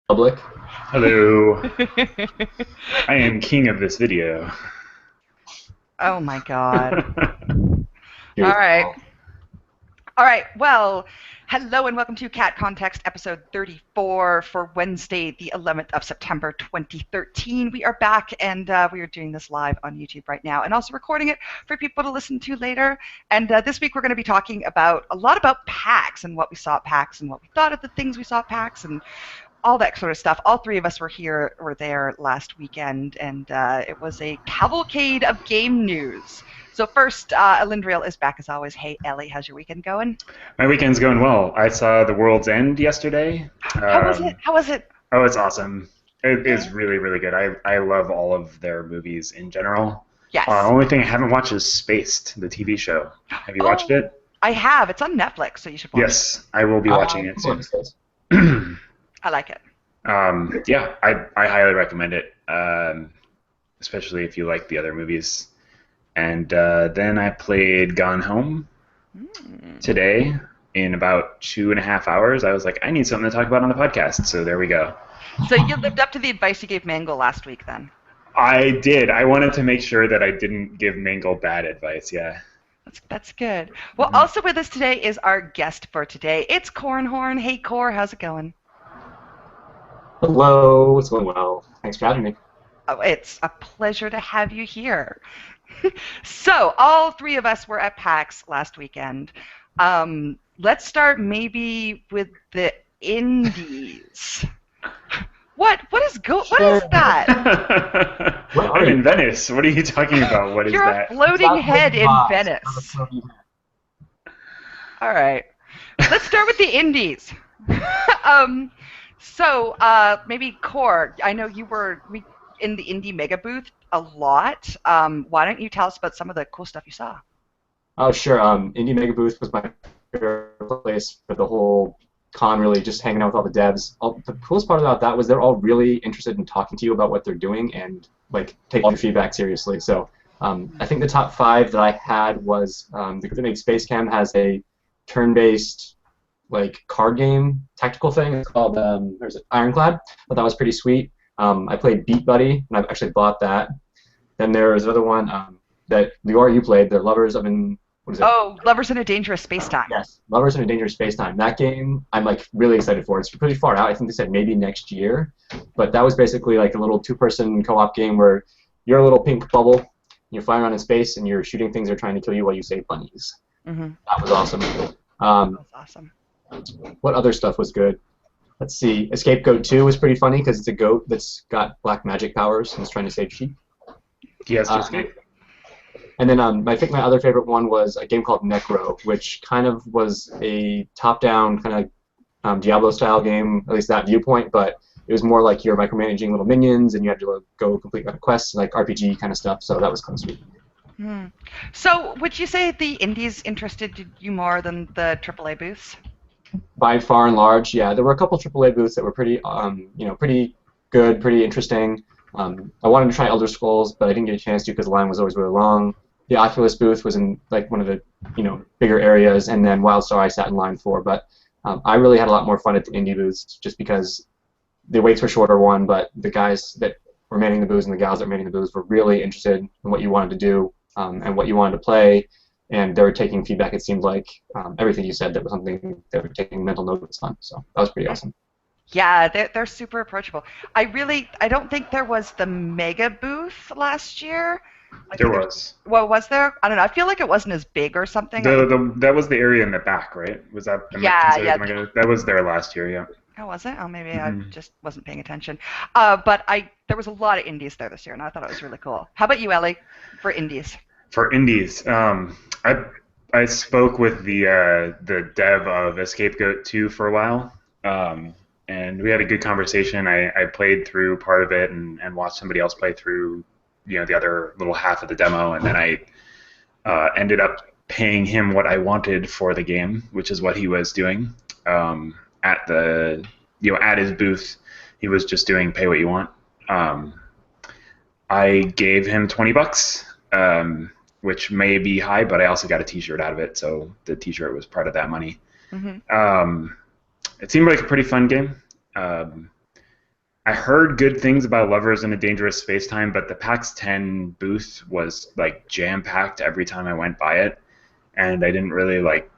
Public. Hello, I am king of this video. Oh my God. All Here's right. all. All right. Well, hello and welcome to Cat Context episode 34 for Wednesday, the 11th of September, 2013. We are back and we are doing this live on YouTube right now and also recording it for people to listen to later. And this week we're going to be talking about a lot about PAX and what we saw at PAX and what we thought of the things we saw at PAX and all that sort of stuff. All three of us were there last weekend, and it was a cavalcade of game news. So first, Elendriel is back as always. Hey, Ellie, how's your weekend going? My weekend's going well. I saw The World's End yesterday. How was it? How was it? Oh, it's awesome. It is really, really good. I love all of their movies in general. Yes. Only thing I haven't watched is Spaced, the TV show. Have you watched Oh, it? I have. It's on Netflix, so you should watch Yes, I will be watching it soon. it. I like it. Yeah, I highly recommend it, especially if you like the other movies. And then I played Gone Home today in about 2.5 hours. I was like, I need something to talk about on the podcast, so there we go. So you lived up to the advice you gave Mangle last week, then? I did. I wanted to make sure that I didn't give Mangle bad advice, yeah. That's good. Well, also with us today is our guest for today. It's Cornhorn. Hey, Cor, how's it going? Hello, it's going well. Thanks for having me. Oh, it's a pleasure to have you here. So, all three of us were at PAX last weekend. Let's start maybe with the indies. What is that? What are I'm in you? Venice. What are you talking about? What is You're a that? floating head in I'm a Venice. floating head. All right. Let's start with the indies. So, maybe Core, I know you were in the indie mega booth a lot. Why don't you tell us about some of the cool stuff you saw? Oh, sure. Indie Mega Booth was my favorite place for the whole con, really, just hanging out with all the devs. The coolest part about that was they're all really interested in talking to you about what they're doing and like taking your feedback seriously. So I think the top five that I had was the group that made Space Cam has a turn-based like card game tactical thing. It's called there's it, Ironclad. But that was pretty sweet. I played Beat Buddy, and I've actually bought that. Then there was another one that Lior, you played, the Lovers of an what is it? Oh, Lovers in a Dangerous Space-Time. Yes, Lovers in a Dangerous Space-Time. That game, I'm like really excited for. It's pretty far out. I think they said maybe next year, but that was basically like a little two-person co-op game where you're a little pink bubble, you're flying around in space, and you're shooting things that are trying to kill you while you save bunnies. Mm-hmm. That was awesome. That was awesome. What other stuff was good? Let's see. Escape Goat 2 was pretty funny because it's a goat that's got black magic powers and is trying to save sheep. He has to escape. And then I think my other favorite one was a game called Necro, which kind of was a top-down kind of Diablo-style game, at least that viewpoint, but it was more like you're micromanaging little minions and you had to go complete quests, like RPG kind of stuff, so that was kind of sweet. So, would you say the indies interested you more than the AAA booths? By far and large, yeah. There were a couple AAA booths that were pretty, pretty good, pretty interesting. I wanted to try Elder Scrolls, but I didn't get a chance to because the line was always really long. The Oculus booth was in like one of the bigger areas, and then WildStar I sat in line for. But I really had a lot more fun at the indie booths just because the waits were shorter, one, but the guys that were manning the booths and the gals that were manning the booths were really interested in what you wanted to do and what you wanted to play. And they were taking feedback. It seemed like everything you said that was something they were taking mental note was fun. So that was pretty awesome. Yeah, they're super approachable. I don't think there was the mega booth last year. There was. Well, was there? I don't know. I feel like it wasn't as big or something. That was the area in the back, right? Was that? Yeah. That was there last year, yeah. Oh, was it? Oh, maybe I just wasn't paying attention. But there was a lot of indies there this year, and I thought it was really cool. How about you, Ellie, for indies? For indies, I spoke with the dev of Escape Goat 2 for a while, and we had a good conversation. I played through part of it and watched somebody else play through the other little half of the demo, and then I ended up paying him what I wanted for the game, which is what he was doing at the at his booth. He was just doing pay what you want. I gave him $20. Which may be high, but I also got a T-shirt out of it, so the T-shirt was part of that money. It seemed like a pretty fun game. I heard good things about Lovers in a Dangerous Space-Time, but the PAX 10 booth was like jam-packed every time I went by it, and I didn't really like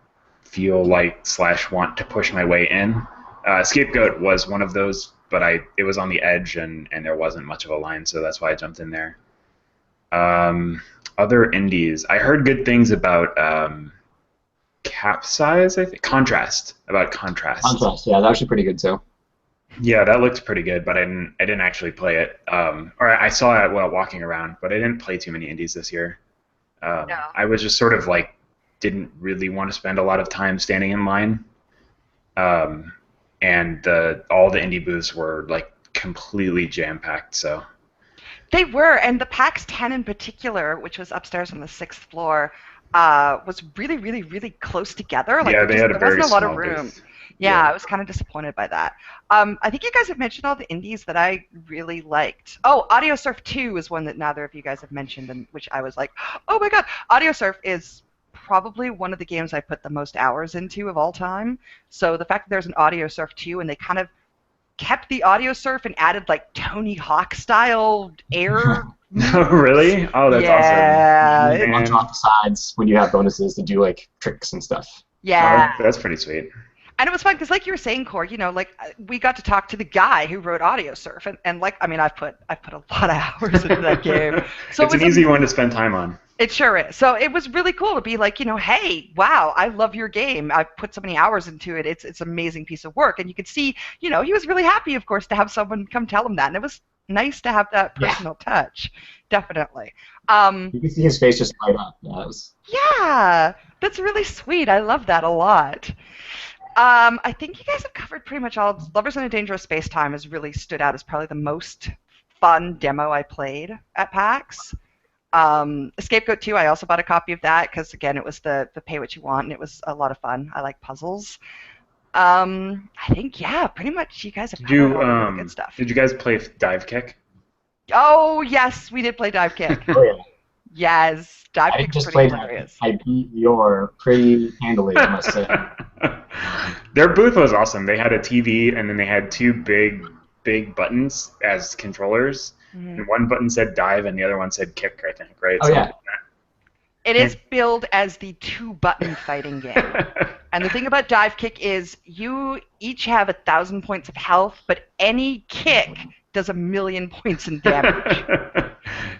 feel like / want to push my way in. Scapegoat was one of those, but it was on the edge and there wasn't much of a line, so that's why I jumped in there. Other indies, I heard good things about Capsize, I think. Contrast, about Contrast. Contrast, yeah, that was actually pretty good too. Yeah, that looked pretty good, but I didn't actually play it. Or I saw it while walking around, but I didn't play too many indies this year. No. I was just sort of like didn't really want to spend a lot of time standing in line. And all the indie booths were like completely jam-packed, so. They were, and the PAX 10 in particular, which was upstairs on the 6th floor, was really, really, really close together. Like, yeah, there wasn't a lot of small room. booth. Yeah, I was kind of disappointed by that. I think you guys have mentioned all the indies that I really liked. Oh, Audio Surf 2 is one that neither of you guys have mentioned, and which I was like, oh my god. Audio Surf is probably one of the games I put the most hours into of all time. So the fact that there's an Audio Surf 2 and they kind of kept the Audio Surf and added like Tony Hawk style air. Oh, really? Oh, that's awesome. You launch off the sides when you have bonuses to do like tricks and stuff. Yeah. Oh, that's pretty sweet. And it was fun because, like you were saying, Core, you know, like we got to talk to the guy who wrote Audio Surf, and like, I mean, I've put a lot of hours into that game. So it's an easy one to spend time on. It sure is. So it was really cool to be like, you know, hey, wow, I love your game. I've put so many hours into it. It's an amazing piece of work, and you could see, you know, he was really happy, of course, to have someone come tell him that, and it was nice to have that personal touch, definitely. You can see his face just light up. Yeah, that's really sweet. I love that a lot. I think you guys have covered pretty much all. Lovers in a Dangerous Space-Time has really stood out as probably the most fun demo I played at PAX. Scapegoat 2, I also bought a copy of that because, again, it was the pay what you want, and it was a lot of fun. I like puzzles. I think, yeah, pretty much you guys have covered all the really good stuff. Did you guys play Dive Kick? Oh, yes, we did play Dive Kick. Oh, yeah. Yes, Dive Kick is pretty hilarious. I beat your pretty handily, I must say. Their booth was awesome. They had a TV, and then they had two big buttons as controllers. Mm-hmm. And one button said dive, and the other one said kick, I think, right? Oh, yeah. It is billed as the two-button fighting game. And the thing about Dive Kick is you each have 1,000 points of health, but any kick does 1,000,000 points in damage.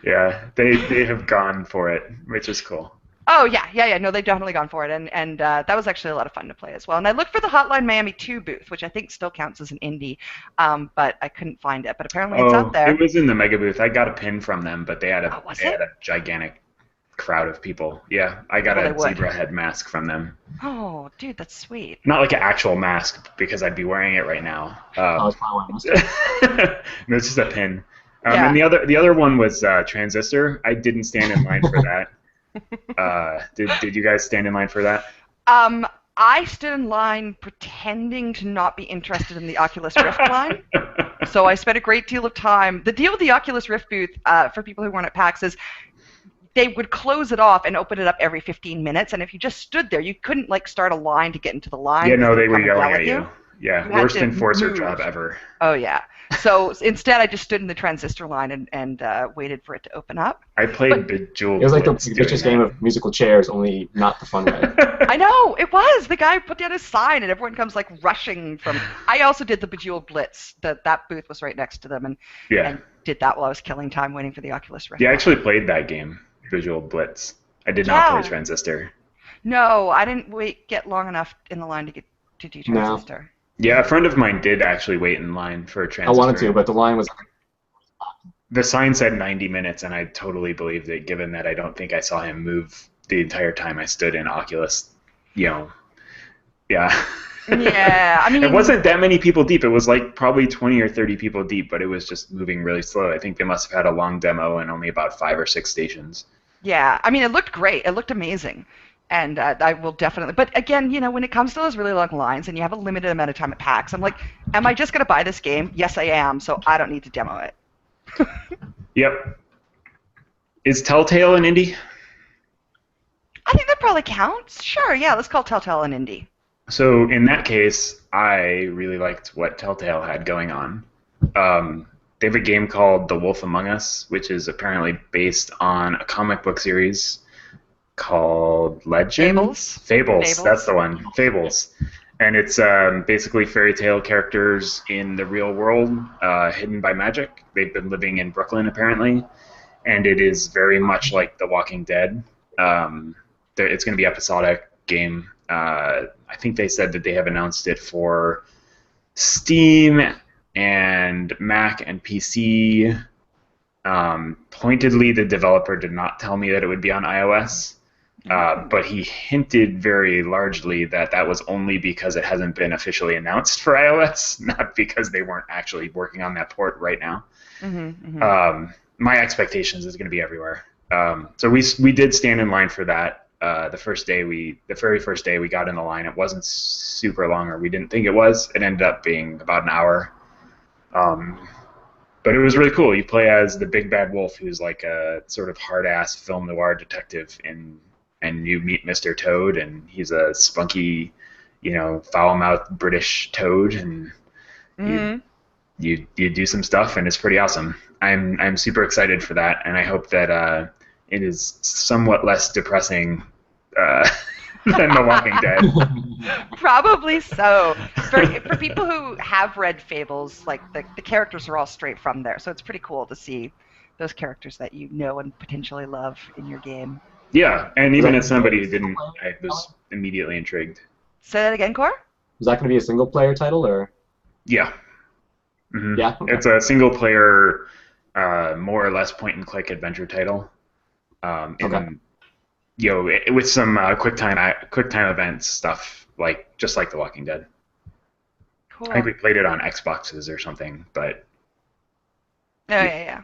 Yeah, they have gone for it, which is cool. Oh, yeah. No, they've definitely gone for it, and that was actually a lot of fun to play as well. And I looked for the Hotline Miami 2 booth, which I think still counts as an indie, but I couldn't find it. But apparently it's out there. It was in the Mega booth. I got a pin from them, but they had a gigantic crowd of people. Yeah, I got a zebra head mask from them. Oh, dude, that's sweet. Not like an actual mask, because I'd be wearing it right now. It's no, it's just a pin. And the other one was Transistor. I didn't stand in line for that. Did you guys stand in line for that? I stood in line pretending to not be interested in the Oculus Rift line. So I spent a great deal of time. The deal with the Oculus Rift booth, for people who weren't at PAX, is they would close it off and open it up every 15 minutes. And if you just stood there, you couldn't like start a line to get into the line. Yeah, no, they were yelling at you. Yeah, worst enforcer job ever. Oh, yeah. So instead, I just stood in the Transistor line and waited for it to open up. I played Bejeweled. It was like the vicious game of musical chairs, only not the fun way. I know, it was. The guy put down a sign, and everyone comes like rushing from. I also did the Bejeweled Blitz. That booth was right next to them, and did that while I was killing time waiting for the Oculus Rift. Yeah, I actually played that game, Bejeweled Blitz. I did not play Transistor. No, I didn't get long enough in the line to do Transistor. No. Yeah, a friend of mine did actually wait in line for a Transistor. I wanted to, but the line was... The sign said 90 minutes, and I totally believed it, given that I don't think I saw him move the entire time I stood in Oculus. Yeah. Yeah, I mean... It wasn't that many people deep. It was like probably 20 or 30 people deep, but it was just moving really slow. I think they must have had a long demo and only about 5 or 6 stations. Yeah, I mean, it looked great. It looked amazing. And I will definitely... But again, you know, when it comes to those really long lines and you have a limited amount of time at PAX, I'm like, am I just going to buy this game? Yes, I am, so I don't need to demo it. Yep. Is Telltale an indie? I think that probably counts. Sure, yeah, let's call Telltale an indie. So in that case, I really liked what Telltale had going on. They have a game called The Wolf Among Us, which is apparently based on a comic book series called Legends? Fables. That's the one. Fables. And it's basically fairy tale characters in the real world, hidden by magic. They've been living in Brooklyn, apparently. And it is very much like The Walking Dead. It's going to be episodic game. I think they said that they have announced it for Steam and Mac and PC. Pointedly, the developer did not tell me that it would be on iOS, but he hinted very largely that that was only because it hasn't been officially announced for iOS, not because they weren't actually working on that port right now. My expectations is going to be everywhere. So we did stand in line for that. The very first day we got in the line, it wasn't super long, or we didn't think it was. It ended up being about an hour. But it was really cool. You play as the big bad wolf, who's like a sort of hard-ass film noir detective, and you meet Mr. Toad, and he's a spunky, foul-mouthed British toad, and you do some stuff, and it's pretty awesome. I'm super excited for that, and I hope that it is somewhat less depressing than The Walking Dead. Probably so. For people who have read Fables, like the characters are all straight from there, so it's pretty cool to see those characters that you know and potentially love in your game. Yeah, and even as somebody who didn't, I was immediately intrigued. Say that again, Cor? Is that going to be a single-player title, or? Yeah. Mm-hmm. Yeah. Okay. It's a single-player, more or less point-and-click adventure title. With some QuickTime events stuff, just like The Walking Dead. Cool. I think we played it on Xboxes or something, but. Oh yeah.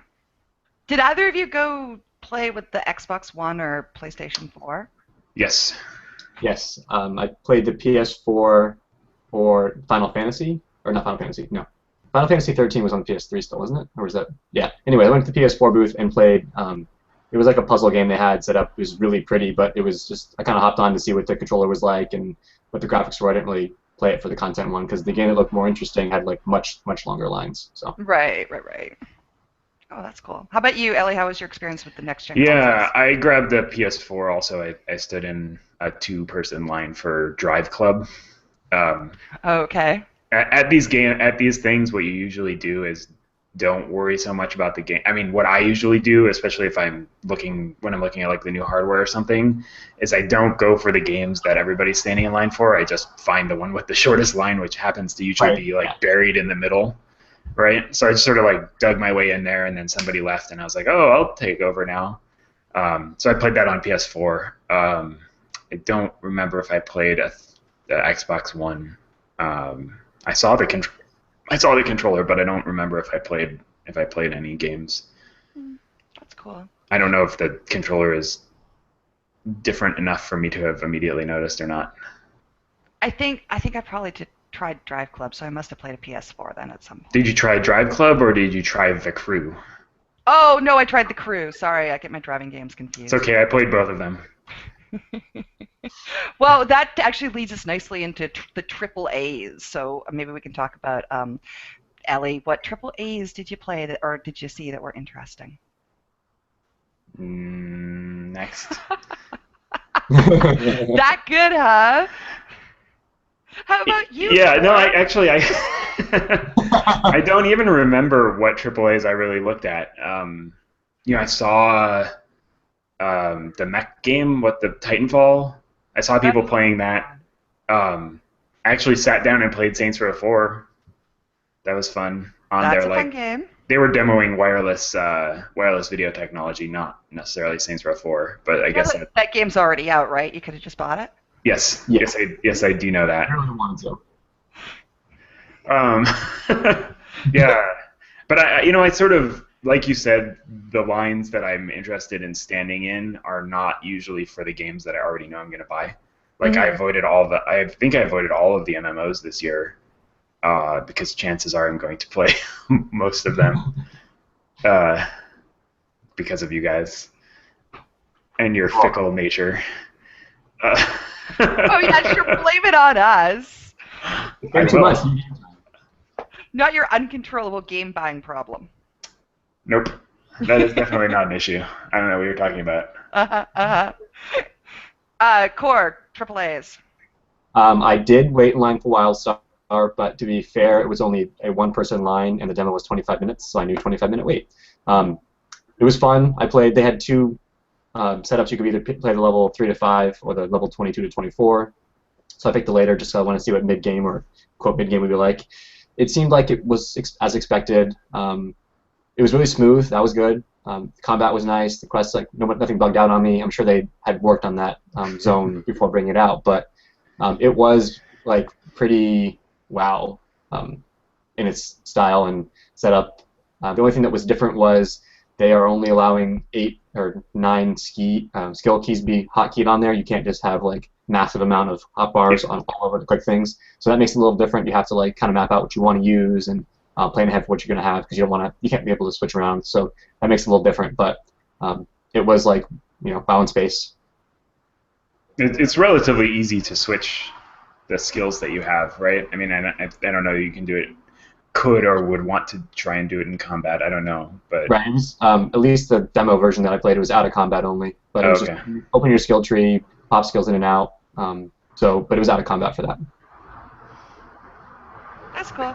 Did either of you go play with the Xbox One or PlayStation 4? Yes. Yes. I played the PS4 for Final Fantasy, or not Final Fantasy, no. Final Fantasy 13 was on PS3 still, wasn't it? Or was that? Yeah. Anyway, I went to the PS4 booth and played. It was like a puzzle game they had set up. It was really pretty, but it was just, I kind of hopped on to see what the controller was like and what the graphics were. I didn't really play it for the content one because the game that looked more interesting had like much longer lines. So. Right. Oh, that's cool. How about you, Ellie? How was your experience with the next gen? Yeah, consoles? I grabbed the PS4 also. I stood in a 2-person line for Drive Club. Okay. At these things, what you usually do is don't worry so much about the game. I mean, what I usually do, especially if when I'm looking at like the new hardware or something, is I don't go for the games that everybody's standing in line for. I just find the one with the shortest line, which happens to usually be buried in the middle, right? So I just sort of like dug my way in there, and then somebody left, and I was like, oh, I'll take over now. So I played that on PS4. I don't remember if I played the Xbox One. I saw the controller, but I don't remember if I played any games. That's cool. I don't know if the controller is different enough for me to have immediately noticed or not. I think I probably tried Drive Club, so I must have played a PS4 then at some point. Did you try Drive Club or did you try The Crew? Oh no, I tried The Crew. Sorry, I get my driving games confused. It's okay. I played both of them. Well, that actually leads us nicely into the triple A's. So maybe we can talk about Ellie. What triple A's did you play or did you see that were interesting? Next. That good, huh? How about you? Yeah, no, I don't even remember what triple A's I really looked at. I saw the mech game, the Titanfall. I saw people playing that. I actually sat down and played Saints Row 4. That was fun. That's a fun game. They were demoing wireless video technology, not necessarily Saints Row 4, but I guess that game's already out, right? You could have just bought it. Yes, I do know that. I really wanted to. Yeah, but I sort of, like you said, the lines that I'm interested in standing in are not usually for the games that I already know I'm going to buy. Like I think I avoided all of the MMOs this year because chances are I'm going to play most of them because of you guys and your fickle nature. Oh yeah, sure. Blame it on us. Too much. Not your uncontrollable game buying problem. Nope. That is definitely not an issue. I don't know what you're talking about. Core, AAAs. I did wait in line for WildStar, but to be fair, it was only a one-person line, and the demo was 25 minutes, so I knew 25-minute wait. It was fun. I played. They had two setups. You could either play the level 3 to 5 or the level 22 to 24. So I picked the later just so I want to see what mid-game or quote mid-game would be like. It seemed like it was as expected. It was really smooth. That was good. The combat was nice. The quests, like nothing bugged out on me. I'm sure they had worked on that zone before bringing it out, but it was like pretty wow in its style and setup. The only thing that was different was they are only allowing 8 or 9 skill keys to be hotkeyed on there. You can't just have like massive amount of hotbars on all over the quick things. So that makes it a little different. You have to like kind of map out what you want to use and plan ahead for what you're going to have because you can't be able to switch around. So that makes it a little different. But it was like WoW in space. It's relatively easy to switch the skills that you have, right? I mean, I don't know. You can do it. Could or would want to try and do it in combat. I don't know, but right. It was, at least the demo version that I played, it was out of combat only. But it was just open your skill tree, pop skills in and out. But it was out of combat for that. That's cool.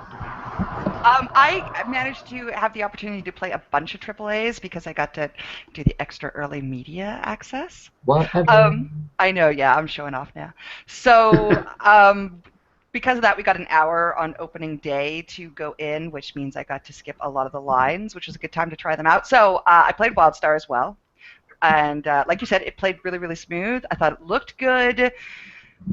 I managed to have the opportunity to play a bunch of AAAs because I got to do the extra early media access. Whatever. I know, yeah, I'm showing off now. So, because of that, we got an hour on opening day to go in, which means I got to skip a lot of the lines, which was a good time to try them out. So I played WildStar as well. And like you said, it played really, really smooth. I thought it looked good.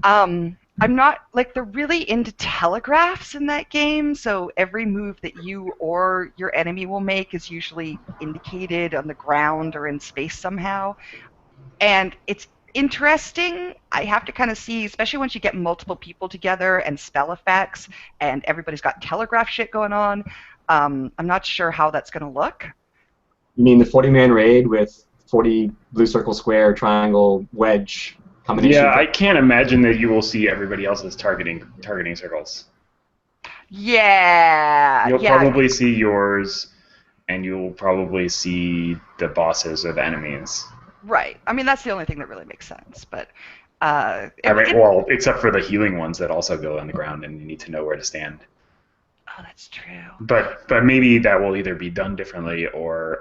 I'm not, like, they're really into telegraphs in that game, so every move that you or your enemy will make is usually indicated on the ground or in space somehow. And it's interesting. I have to kind of see, especially once you get multiple people together and spell effects and everybody's got telegraph shit going on. I'm not sure how that's going to look. You mean the 40-man raid with 40 blue circle, square, triangle, wedge combination? Yeah, I can't imagine that you will see everybody else's targeting circles. Yeah. You'll probably see yours, and you'll probably see the bosses or the enemies. Right. I mean, that's the only thing that really makes sense. But well, except for the healing ones that also go on the ground, and you need to know where to stand. Oh, that's true. But maybe that will either be done differently, or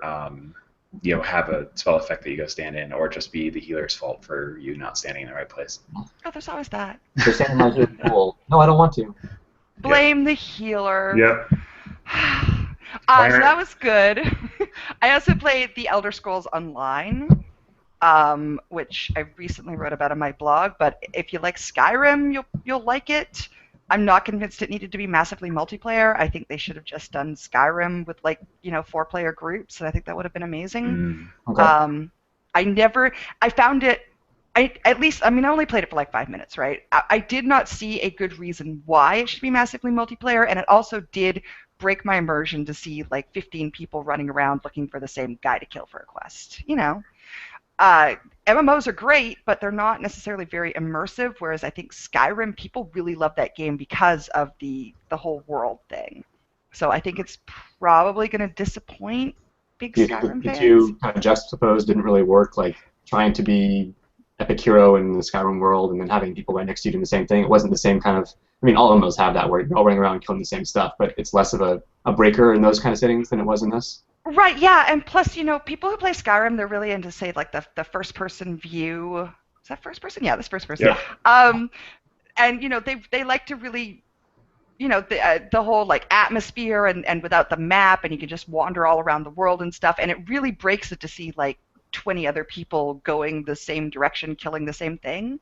have a spell effect that you go stand in, or just be the healer's fault for you not standing in the right place. Oh, there's always that. They're standing in my healing pool. No, I don't want to. Blame the healer. Yep. So that was good. I also played The Elder Scrolls Online, which I recently wrote about on my blog. But if you like Skyrim, you'll like it. I'm not convinced it needed to be massively multiplayer. I think they should have just done Skyrim with 4-player groups, and I think that would have been amazing. Okay. I found it. I only played it for like 5 minutes, right? I did not see a good reason why it should be massively multiplayer, and it also did break my immersion to see like 15 people running around looking for the same guy to kill for a quest. MMOs are great, but they're not necessarily very immersive, whereas I think Skyrim, people really love that game because of the whole world thing. So I think it's probably going to disappoint big Skyrim fans. The two kind of juxtaposed didn't really work, like trying to be epic hero in the Skyrim world and then having people right next to you doing the same thing. It wasn't the same kind of, all MMOs have that where you're all running around killing the same stuff, but it's less of a breaker in those kind of settings than it was in this. Right, yeah, and plus, people who play Skyrim, they're really into, say, like the first-person view. Is that first-person? Yeah, that's first-person. Yeah. And, they like to really, the whole, like, atmosphere and without the map, and you can just wander all around the world and stuff, and it really breaks it to see, like, 20 other people going the same direction, killing the same thing.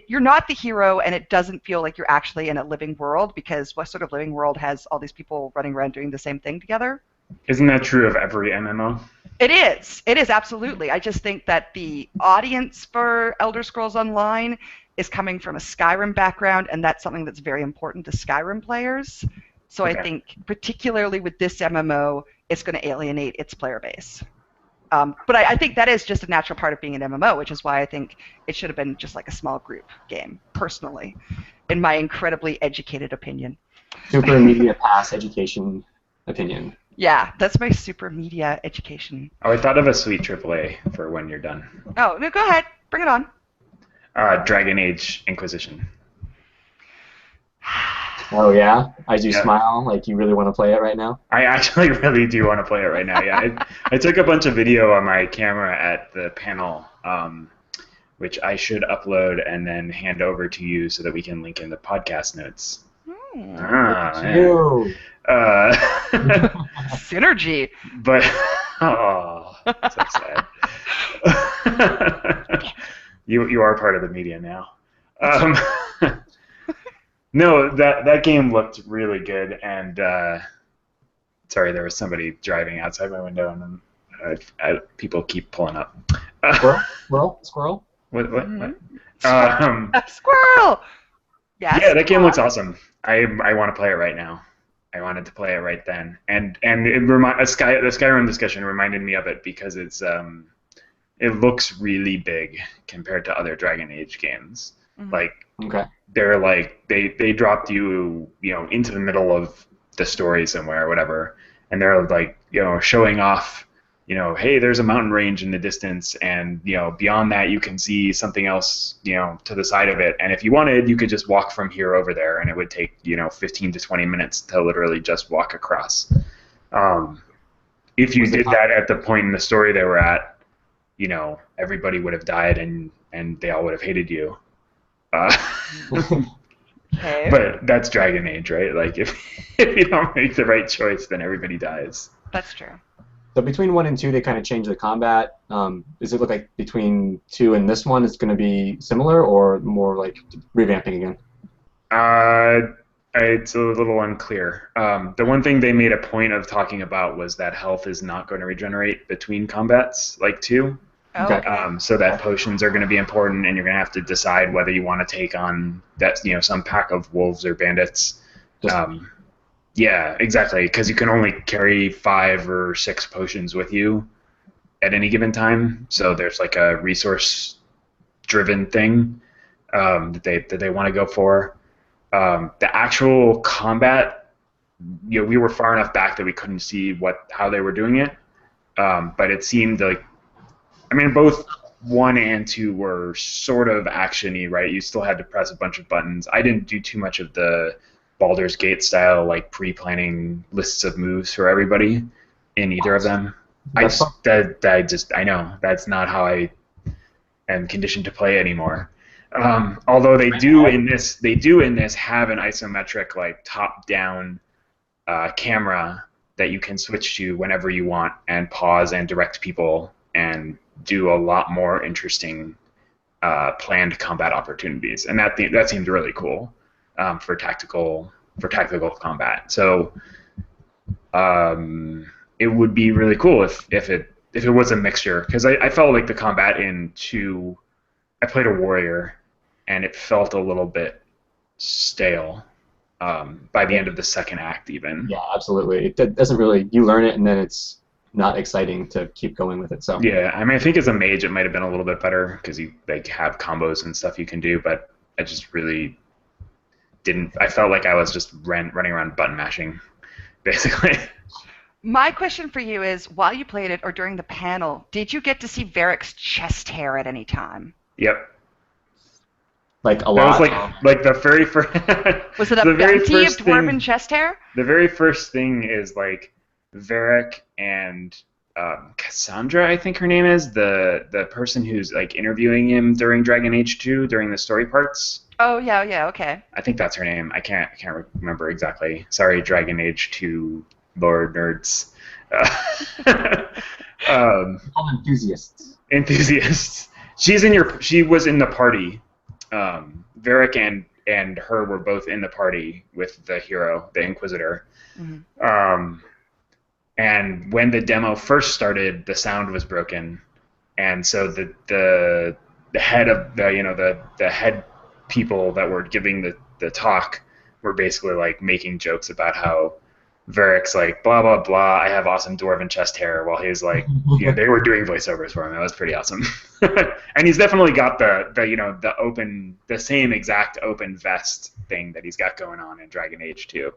You're not the hero, and it doesn't feel like you're actually in a living world, because what sort of living world has all these people running around doing the same thing together? Isn't that true of every MMO? It is absolutely. I just think that the audience for Elder Scrolls Online is coming from a Skyrim background, and that's something that's very important to Skyrim players. So okay. I think particularly with this MMO, it's going to alienate its player base. But I think that is just a natural part of being an MMO, which is why I think it should have been just like a small group game, personally, in my incredibly educated opinion. Super media pass education opinion. Yeah, that's my super media education. Oh, I thought of a sweet AAA for when you're done. Oh, no, go ahead. Bring it on. Dragon Age Inquisition. Oh yeah, I do Yeah. smile like you really want to play it right now. I actually really do want to play it right now. Yeah, I took a bunch of video on my camera at the panel, which I should upload and then hand over to you so that we can link in the podcast notes. Yeah. Ew. Synergy. But oh, so sad. You are part of the media now. No, that game looked really good, and sorry, there was somebody driving outside my window, and then people keep pulling up. Squirrel. What? Squirrel. Yes. Yeah, that game looks awesome. I want to play it right now. I wanted to play it right then, and the Skyrim discussion reminded me of it because it looks really big compared to other Dragon Age games. Like they're like they dropped you into the middle of the story somewhere or whatever, and they're like showing off. Hey, there's a mountain range in the distance, and beyond that you can see something else, to the side of it. And if you wanted, you could just walk from here over there, and it would take 15 to 20 minutes to literally just walk across. If you did that at the point in the story they were at, everybody would have died, and they all would have hated you. Okay. But that's Dragon Age, right? Like if you don't make the right choice, then everybody dies. That's true. So between 1 and 2, they kind of changed the combat. Does it look like between 2 and this one, it's going to be similar or more like revamping again? It's a little unclear. The one thing they made a point of talking about was that health is not going to regenerate between combats like 2. Okay. So that potions are going to be important, and you're going to have to decide whether you want to take on that, some pack of wolves or bandits. Yeah, exactly, because you can only carry 5 or 6 potions with you at any given time. So there's like a resource-driven thing that they want to go for. The actual combat, we were far enough back that we couldn't see how they were doing it, but it seemed like, both 1 and 2 were sort of action-y, right? You still had to press a bunch of buttons. I didn't do too much of the Baldur's Gate style, like pre-planning lists of moves for everybody in either of them. I know that's not how I am conditioned to play anymore. Although they do in this have an isometric, like top-down camera that you can switch to whenever you want and pause and direct people and do a lot more interesting planned combat opportunities, and that seemed really cool for tactical combat. So it would be really cool if it was a mixture, because I felt like the combat in 2, I played a warrior, and it felt a little bit stale by the end of the second act even. Yeah, absolutely. It doesn't really, you learn it and then it's not exciting to keep going with it. So yeah, I think as a mage it might have been a little bit better because you have combos and stuff you can do, but I just really didn't. I felt like I was just running around button mashing, basically. My question for you is, while you played it or during the panel, did you get to see Varric's chest hair at any time? Yep. Like a lot. That was like the very first. Was it a bounty of dwarven chest hair? The very first thing is like Varric and Cassandra, I think her name is, the person who's like interviewing him during Dragon Age 2 during the story parts. Oh yeah, okay. I think that's her name. I can't remember exactly. Sorry, Dragon Age 2 lore nerds. Enthusiasts. Enthusiasts. She was in the party. Varric and her were both in the party with the hero, the Inquisitor. Mm-hmm. And when the demo first started, the sound was broken, and so the head of the head people that were giving the talk were basically like making jokes about how Varric's like, blah, blah, blah, I have awesome dwarven chest hair, while he's like, they were doing voiceovers for him. That was pretty awesome. And he's definitely got the same exact open vest thing that he's got going on in Dragon Age 2.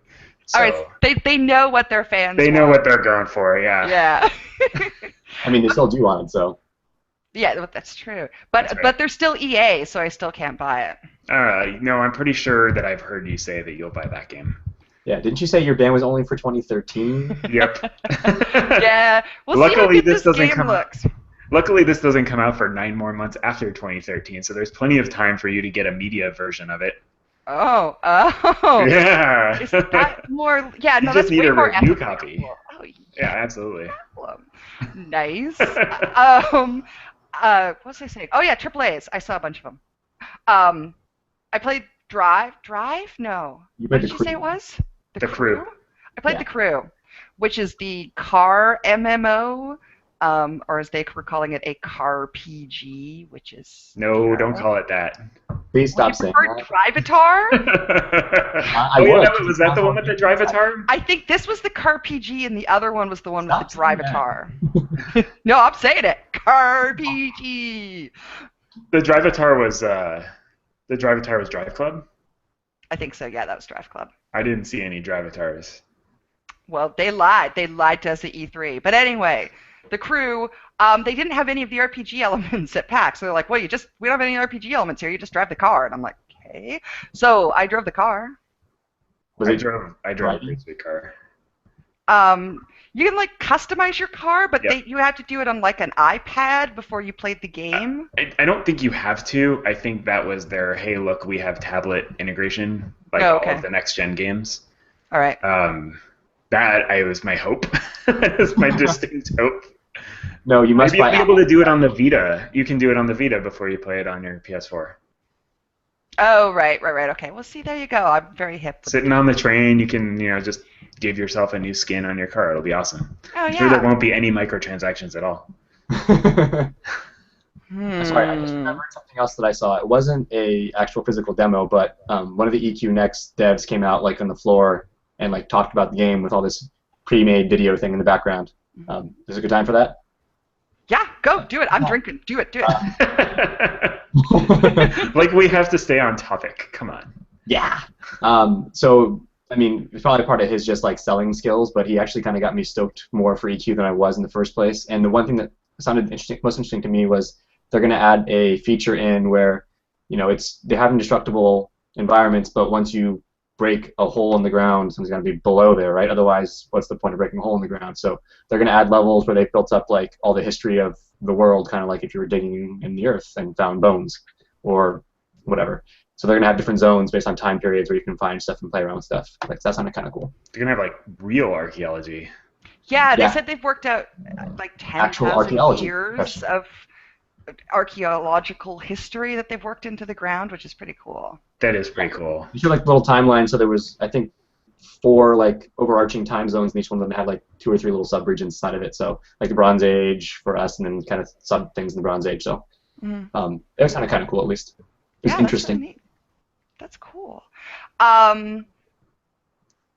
So all right, they know what their fans they know want. what they're going for, yeah. Yeah. I mean, they still do want it, so. Yeah, that's true. But That's right. but they're still EA, so I still can't buy it. No, I'm pretty sure that I've heard you say that you'll buy that game. Yeah, didn't you say your ban was only for 2013? Yep. Yeah. We'll see how Luckily, good this doesn't game come looks. Luckily, this doesn't come out for 9 more months after 2013, so there's plenty of time for you to get a media version of it. Oh. Yeah. Is that more? Yeah, no, You that's just need way a more review ethical. copy. Oh, Yeah, absolutely. Nice. What was I saying? Oh yeah, AAA's. I saw a bunch of them. I played Drive. No. You What played did The you Crew. say it was? The Crew. I played Yeah. The Crew, which is the car MMO, or as they were calling it, a car PG, which is No, don't terrible. call it that. Please stop Would you saying prefer that. Drivatar? Oh, yeah, would. was that the one with the Drivatar? I think this was the car PG, and the other one was the one with the Stop saying Drivatar. No, I'm saying it. Car PG. The Drivatar was Drive Club? I think so. Yeah, that was Drive Club. I didn't see any Drivatars. Well, they lied. They lied to us at E3. But anyway, The Crew, they didn't have any of the RPG elements at PAX. So they're like, well, we don't have any RPG elements here. You just drive the car. And I'm like, okay. So I drove the car. Was I it drove a pretty sweet car. You can like customize your car, but Yep. you had to do it on like an iPad before you played the game. I don't think you have to. I think that was their, hey, look, we have tablet integration, like Oh, all okay. of the next-gen games. All right. That was my hope. That was my distinct hope. No, you must Maybe you'll buy be able to do it on the Vita. You can do it on the Vita before you play it on your PS4. Oh, right. Okay. Well, see, there you go. I'm very hip. with Sitting on the train, you can, just give yourself a new skin on your car. It'll be awesome. Oh, I'm sure there yeah. won't be any microtransactions at all. Sorry, I just remembered something else that I saw. It wasn't a actual physical demo, but one of the EQ Next devs came out like on the floor and like talked about the game with all this pre-made video thing in the background. Is it a good time for that? Yeah, go. Do it. I'm drinking. Do it. Like, we have to stay on topic. Come on. Yeah. So, I mean, it's probably part of his just like selling skills, but he actually kind of got me stoked more for EQ than I was in the first place. And the one thing that sounded most interesting to me was they're going to add a feature in where, they have indestructible environments, but once you break a hole in the ground, something's going to be below there, right? Otherwise, what's the point of breaking a hole in the ground? So they're going to add levels where they've built up like all the history of the world, kind of like if you were digging in the earth and found bones or whatever. So they're going to have different zones based on time periods where you can find stuff and play around with stuff. Like, that sounded kind of cool. They're going to have, like, real archaeology. Yeah, they Yeah. said they've worked out like Actual 10,000 archaeology. years Yes. of archaeological history that they've worked into the ground, which is pretty cool. That is pretty cool. You should like little timelines, so there was, I think, 4 like overarching time zones, and each one of them had like 2 or 3 little subregions inside of it. So like the Bronze Age for us, and then kind of sub things in the Bronze Age. So it was kind of cool, at least. It was Yeah, interesting. That's, really neat. That's cool.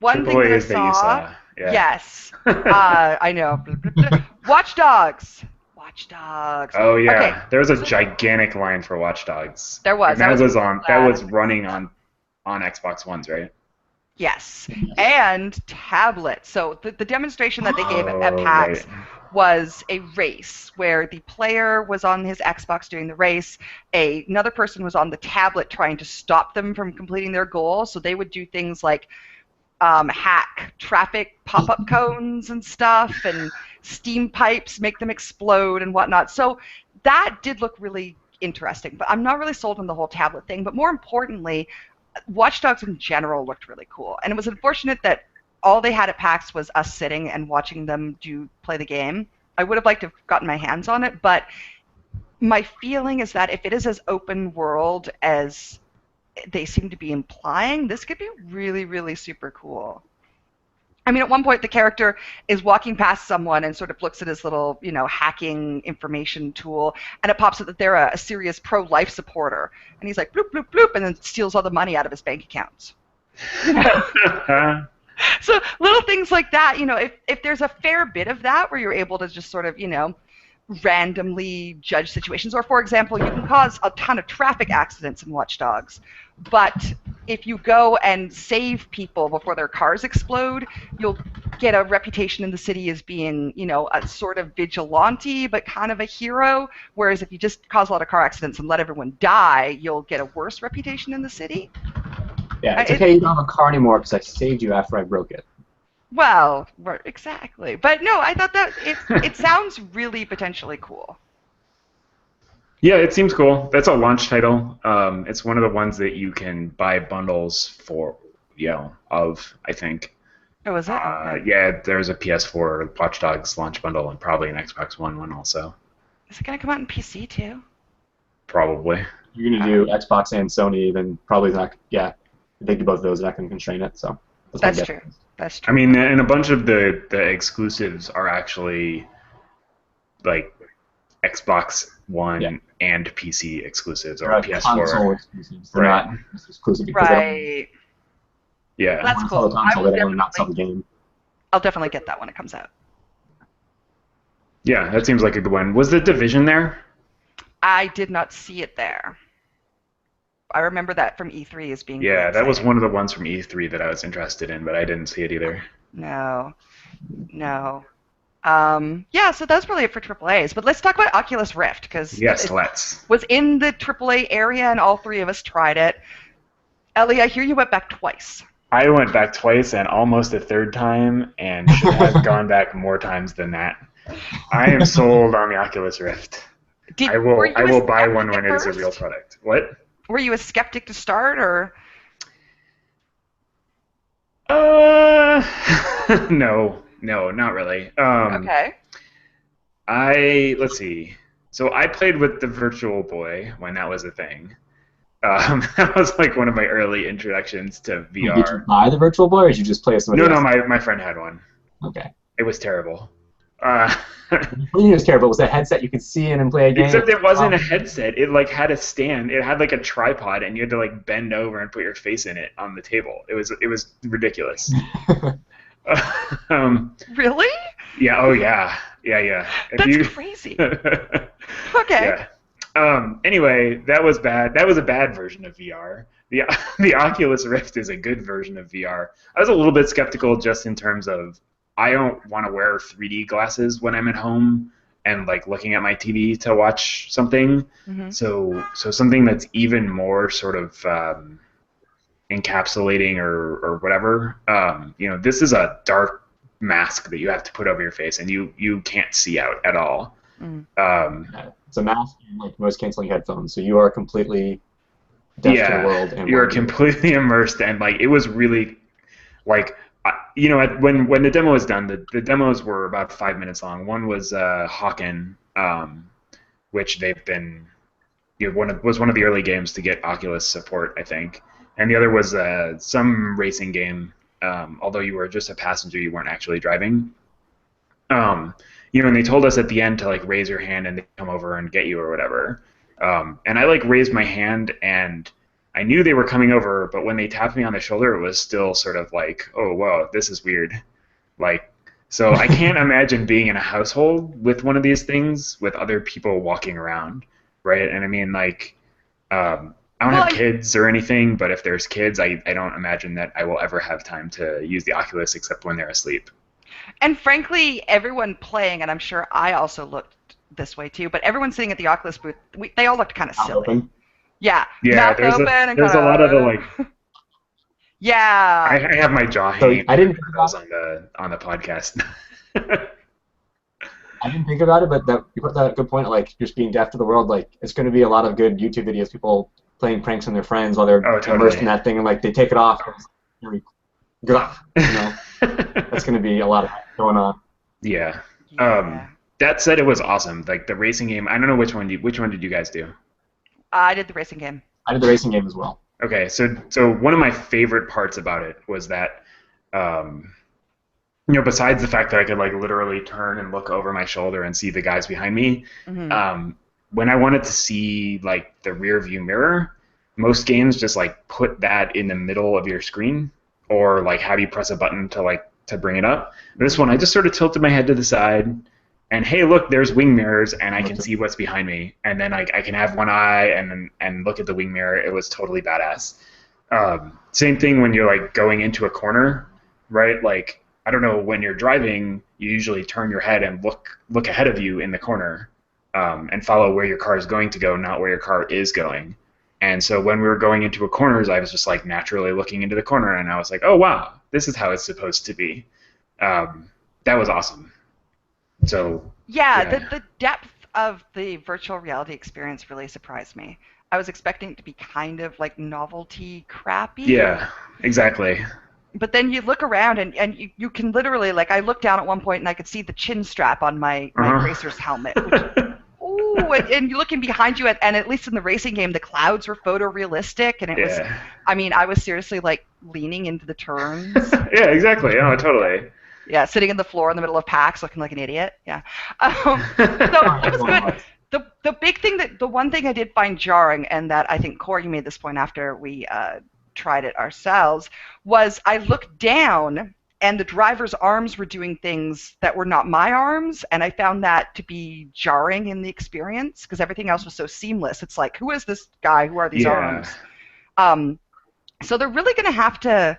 One thing AAA that I is that you saw. Yeah. Yes, I know. Watch Dogs. Oh yeah, Okay. there was a gigantic line for Watch Dogs. There was. And I was that was running on Xbox Ones, right? Yes, and tablet. So the demonstration that they gave at Oh, PAX right. was a race where the player was on his Xbox doing the race. Another person was on the tablet trying to stop them from completing their goal. So they would do things like hack traffic pop-up cones and stuff, and steam pipes, make them explode and whatnot. So that did look really interesting, but I'm not really sold on the whole tablet thing. But more importantly, Watch Dogs in general looked really cool, and it was unfortunate that all they had at PAX was us sitting and watching them play the game. I would have liked to have gotten my hands on it, but my feeling is that if it is as open world as they seem to be implying, this could be really, really super cool. I mean, at one point, the character is walking past someone and sort of looks at his little, hacking information tool, and it pops up that they're a serious pro-life supporter. And he's like, bloop, bloop, bloop, and then steals all the money out of his bank accounts. So little things like that, if there's a fair bit of that where you're able to just sort of, randomly judge situations, or for example, you can cause a ton of traffic accidents in Watch Dogs, but if you go and save people before their cars explode, you'll get a reputation in the city as being, a sort of vigilante, but kind of a hero. Whereas if you just cause a lot of car accidents and let everyone die, you'll get a worse reputation in the city. Yeah, it's okay you don't have a car anymore because I saved you after I broke it. Well, exactly. But no, I thought that it sounds really potentially cool. Yeah, it seems cool. That's a launch title. It's one of the ones that you can buy bundles for, of, I think. Oh, is it? Okay. Yeah, there's a PS4 Watch Dogs launch bundle and probably an Xbox One one also. Is it going to come out on PC too? Probably. You're going to do Xbox and Sony, then probably not. Yeah, if they do both of those, they're not going to constrain it. So that's true. That's true. I mean, and a bunch of the exclusives are actually like Xbox One and PC exclusives, or PS4. Console exclusives. They're not exclusive because right. Yeah. That's cool. Not sell the game. I'll definitely get that when it comes out. Yeah, that seems like a good one. Was the Division there? I did not see it there. I remember that from E3 as being. Yeah, that was one of the ones from E3 that I was interested in, but I didn't see it either. No. Yeah, so that's really it for AAAs. But let's talk about Oculus Rift, because let's. Was in the AAA area, and all three of us tried it. Ellie, I hear you went back twice. I went back twice and almost a third time, and should have gone back more times than that. I am sold on the Oculus Rift. I will buy one when it is a real product. What? Were you a skeptic to start, or? No, not really. Okay. Let's see. So I played with the Virtual Boy when that was a thing. That was like one of my early introductions to VR. Did you buy the Virtual Boy, or did you just play with somebody else? No, my friend had one. Okay. It was terrible. What do you mean it was terrible? It was a headset you could see in and play a game? Except it wasn't a headset. It like had a stand. It had like a tripod, and you had to like bend over and put your face in it on the table. It was ridiculous. Really? Yeah. Oh yeah. That's crazy. Okay. Yeah. Anyway, that was bad. That was a bad version of VR. The Oculus Rift is a good version of VR. I was a little bit skeptical just in terms of I don't want to wear 3D glasses when I'm at home and like looking at my TV to watch something. Mm-hmm. So something that's even more sort of encapsulating or whatever. This is a dark mask that you have to put over your face, and you can't see out at all. Mm. It's a mask and like noise-canceling headphones, so you are completely deaf to the world. And you're completely immersed, and like it was really like. When the demo was done, the demos were about 5 minutes long. One was Hawken, which they've been was one of the early games to get Oculus support, I think, and the other was some racing game. Although you were just a passenger, you weren't actually driving. And they told us at the end to like raise your hand and they come over and get you or whatever. And I like raised my hand and. I knew they were coming over, but when they tapped me on the shoulder, it was still sort of like, oh, whoa, this is weird. Like, so I can't imagine being in a household with one of these things with other people walking around, right? And I mean, like, I don't have kids or anything, but if there's kids, I don't imagine that I will ever have time to use the Oculus except when they're asleep. And frankly, everyone playing, and I'm sure I also looked this way too, but everyone sitting at the Oculus booth, they all looked kind of silly. Open. Yeah, there's a lot of the like. Yeah. I have my jaw hanging. I didn't think on the podcast. I didn't think about it, but you put that good point. Like just being deaf to the world, like it's going to be a lot of good YouTube videos, people playing pranks on their friends while they're immersed in that thing, and like they take it off. And that's going to be a lot of going on. Yeah. That said, it was awesome. Like the racing game. I don't know which one did you guys do? I did the racing game. I did the racing game as well. Okay, so one of my favorite parts about it was that, besides the fact that I could like literally turn and look over my shoulder and see the guys behind me, mm-hmm. When I wanted to see like the rear view mirror, most games just like put that in the middle of your screen, or like have you press a button to bring it up. This one, I just sort of tilted my head to the side, and hey, look, there's wing mirrors, and I can see what's behind me, and then I can have one eye and look at the wing mirror. It was totally badass. Same thing when you're like going into a corner, right? Like, I don't know, when you're driving, you usually turn your head and look ahead of you in the corner, and follow where your car is going to go, not where your car is going. And so when we were going into a corners, I was just like naturally looking into the corner, and I was like, oh wow, this is how it's supposed to be. That was awesome. So yeah. The depth of the virtual reality experience really surprised me. I was expecting it to be kind of like novelty crappy. Yeah, exactly. But then you look around and you can literally, like, I looked down at one point and I could see the chin strap on my racer's helmet. And you're looking behind you, and at least in the racing game, the clouds were photorealistic, and it was, I mean, I was seriously like leaning into the turns. Yeah, exactly. Oh, totally. Yeah, sitting in the floor in the middle of PAX looking like an idiot. Yeah. So it was good. The big thing, the one thing I did find jarring, and that I think, Corey, you made this point after we tried it ourselves, was I looked down and the driver's arms were doing things that were not my arms, and I found that to be jarring in the experience because everything else was so seamless. It's like, who is this guy? Who are these arms? So they're really going to have to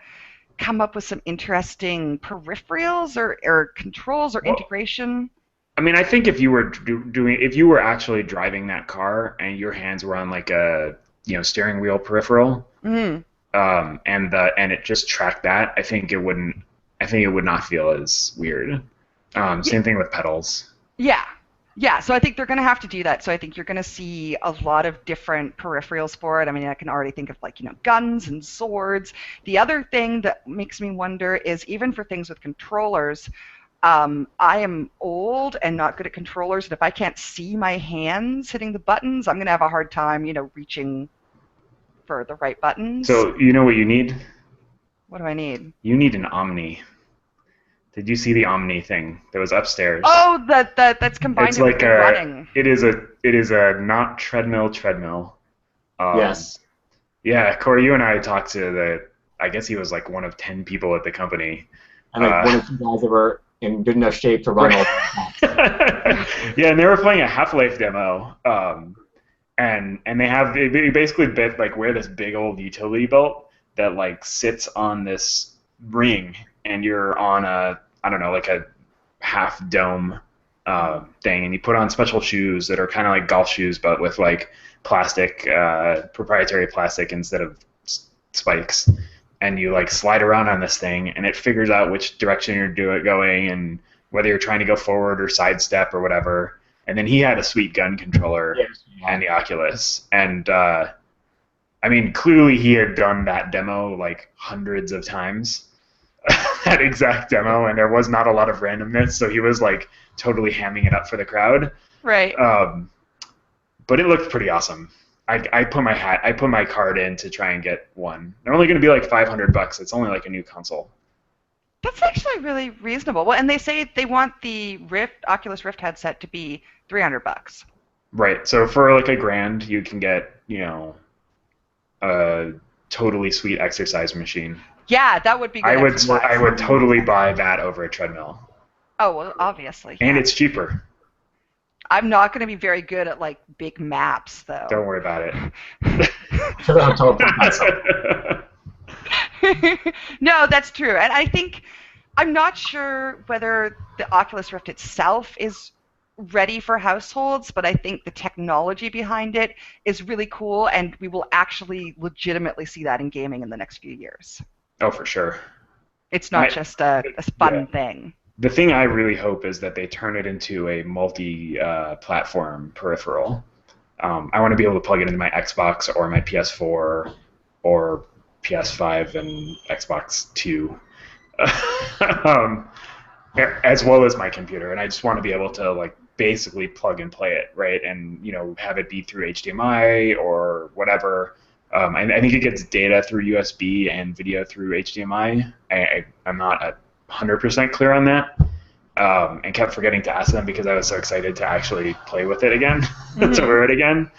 come up with some interesting peripherals or controls or integration. I mean, I think if you were actually driving that car and your hands were on like a steering wheel peripheral, and it just tracked that, I think it would not feel as weird. Same thing with pedals. Yeah, so I think they're going to have to do that. So I think you're going to see a lot of different peripherals for it. I mean, I can already think of like, guns and swords. The other thing that makes me wonder is even for things with controllers, I am old and not good at controllers, and if I can't see my hands hitting the buttons, I'm going to have a hard time, reaching for the right buttons. So you know what you need? What do I need? You need an Omni. Did you see the Omni thing that was upstairs? Oh, that's combined with running. It is a not treadmill. Yes. Yeah, Corey, you and I talked to I guess he was like one of 10 people at the company. And like one of the guys that were in good enough shape to run all the Yeah, and they were playing a Half-Life demo. And they basically wear this big old utility belt that like sits on this ring, and you're on a half dome thing, and you put on special shoes that are kind of like golf shoes, but with like plastic, proprietary plastic instead of spikes, and you like slide around on this thing, and it figures out which direction you're going, and whether you're trying to go forward or sidestep or whatever. And then he had a sweet gun controller and the Oculus, and I mean, clearly he had done that demo like hundreds of times. That exact demo, and there was not a lot of randomness, so he was like totally hamming it up for the crowd. Right. But it looked pretty awesome. I put my card in to try and get one. They're only going to be like $500. It's only like a new console. That's actually really reasonable. Well, and they say they want the Oculus Rift headset to be $300. Right. So for like $1,000, you can get a totally sweet exercise machine. Yeah, that would be good. I would totally buy that over a treadmill. Oh, well, obviously. And it's cheaper. I'm not going to be very good at like big maps, though. Don't worry about it. No, that's true. And I think I'm not sure whether the Oculus Rift itself is ready for households, but I think the technology behind it is really cool, and we will actually legitimately see that in gaming in the next few years. Oh, for sure. It's not just a fun thing. The thing I really hope is that they turn it into a multi-platform peripheral. I want to be able to plug it into my Xbox or my PS4 or PS5 and Xbox 2, as well as my computer. And I just want to be able to like basically plug and play it, right? And have it be through HDMI or whatever. I think it gets data through USB and video through HDMI. I'm not 100% clear on that, and kept forgetting to ask them because I was so excited to actually play with it again, to wear it again.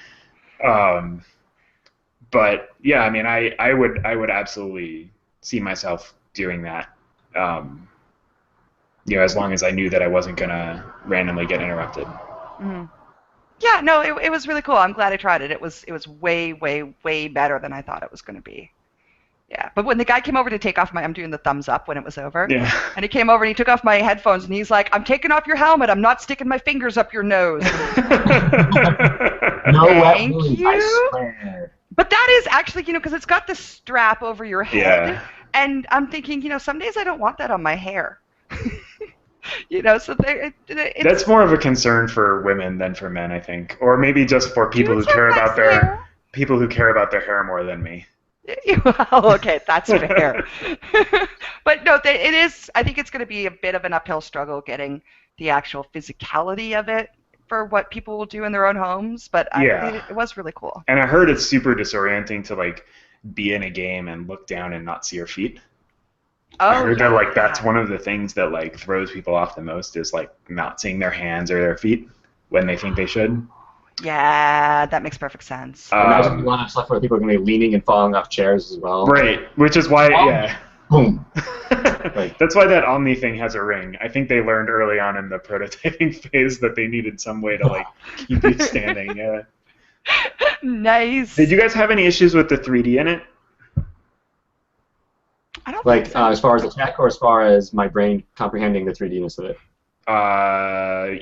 But yeah, I mean, I would absolutely see myself doing that. As long as I knew that I wasn't gonna randomly get interrupted. Mm-hmm. Yeah, no, it was really cool. I'm glad I tried it. It was way, way, way better than I thought it was going to be. Yeah, but when the guy came over to take off I'm doing the thumbs up when it was over. Yeah. And he came over and he took off my headphones and he's like, I'm taking off your helmet. I'm not sticking my fingers up your nose. No Thank way, you. I swear. But that is actually, because it's got the strap over your head. Yeah. And I'm thinking, some days I don't want that on my hair. So that's more of a concern for women than for men, I think, or maybe just for people who care about their hair more than me. Well, okay, that's fair. But no, it is. I think it's going to be a bit of an uphill struggle getting the actual physicality of it for what people will do in their own homes. But it was really cool. And I heard it's super disorienting to be in a game and look down and not see your feet. I heard that that's one of the things that throws people off the most is not seeing their hands or their feet when they think they should. Yeah, that makes perfect sense. Imagine a lot of stuff where people are going to be leaning and falling off chairs as well. Right, which is why, boom. That's why that Omni thing has a ring. I think they learned early on in the prototyping phase that they needed some way to keep you standing. Yeah. Nice. Did you guys have any issues with the 3D in it? I don't think so. As far as the tech or as far as my brain comprehending the 3D-ness of it?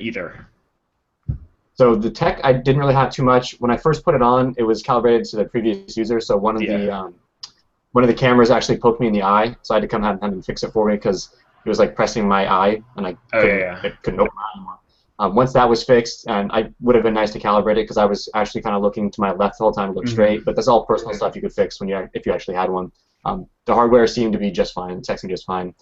Either. So the tech, I didn't really have too much. When I first put it on, it was calibrated to the previous user, so one of the cameras actually poked me in the eye, so I had to come have him fix it for me because it was pressing my eye, and I couldn't open my eye anymore. Once that was fixed, and I would have been nice to calibrate it because I was actually kind of looking to my left the whole time to look straight, but that's all personal stuff you could fix if you actually had one. The hardware seemed to be just fine, the tech seemed just fine.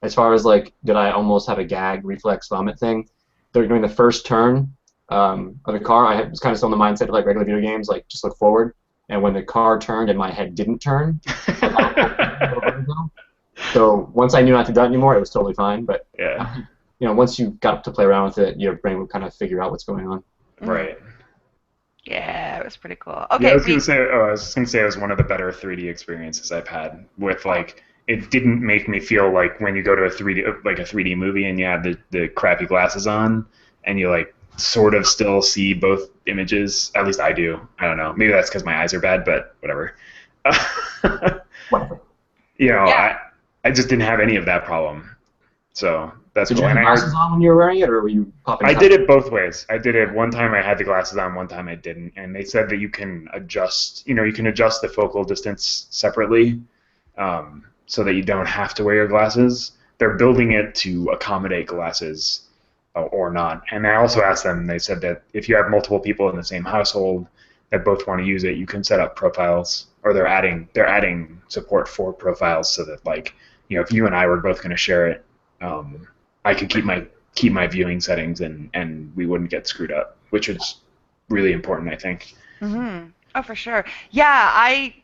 As far as did I almost have a gag reflex vomit thing, during the first turn of the car, I was kind of still in the mindset of regular video games, just look forward. And when the car turned and my head didn't turn, so once I knew not to do that anymore, it was totally fine. But once you got to play around with it, your brain would kind of figure out what's going on. Right. Yeah, it was pretty cool. Okay. Yeah, I was gonna say it was one of the better 3D experiences I've had. With it didn't make me feel like when you go to a 3D movie and you have the crappy glasses on and you sort of still see both images. At least I do. I don't know. Maybe that's because my eyes are bad, but whatever. I just didn't have any of that problem. So that's Did cool. you have glasses on when you were wearing it, or were you popping? I did it both ways. I did it one time I had the glasses on, one time I didn't, and they said that you can adjust. You can adjust the focal distance separately, so that you don't have to wear your glasses. They're building it to accommodate glasses or not. And I also asked them. They said that if you have multiple people in the same household that both want to use it, you can set up profiles, or they're adding support for profiles so that if you and I were both going to share it. I could keep my viewing settings and we wouldn't get screwed up, which is really important, I think. Mm-hmm. Oh, for sure. Yeah, I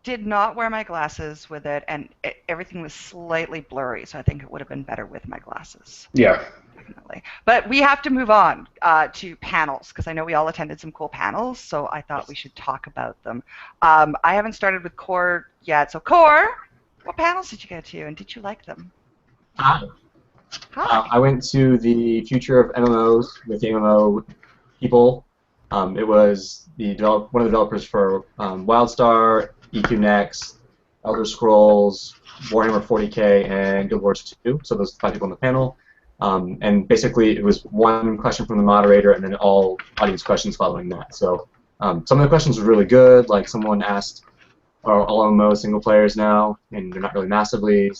did not wear my glasses with it, and everything was slightly blurry, so I think it would have been better with my glasses. Yeah. Definitely. But we have to move on to panels, because I know we all attended some cool panels, so I thought we should talk about them. I haven't started with Core yet, so Core, what panels did you go to, and did you like them? Hi. I went to the Future of MMOs with the MMO people. It was one of the developers for WildStar, EQ Next, Elder Scrolls, Warhammer 40K, and Guild Wars 2. So those 5 people on the panel. And basically, it was one question from the moderator, and then all audience questions following that. So some of the questions were really good. Someone asked, "Are all MMOs single players now?" And they're not really massively.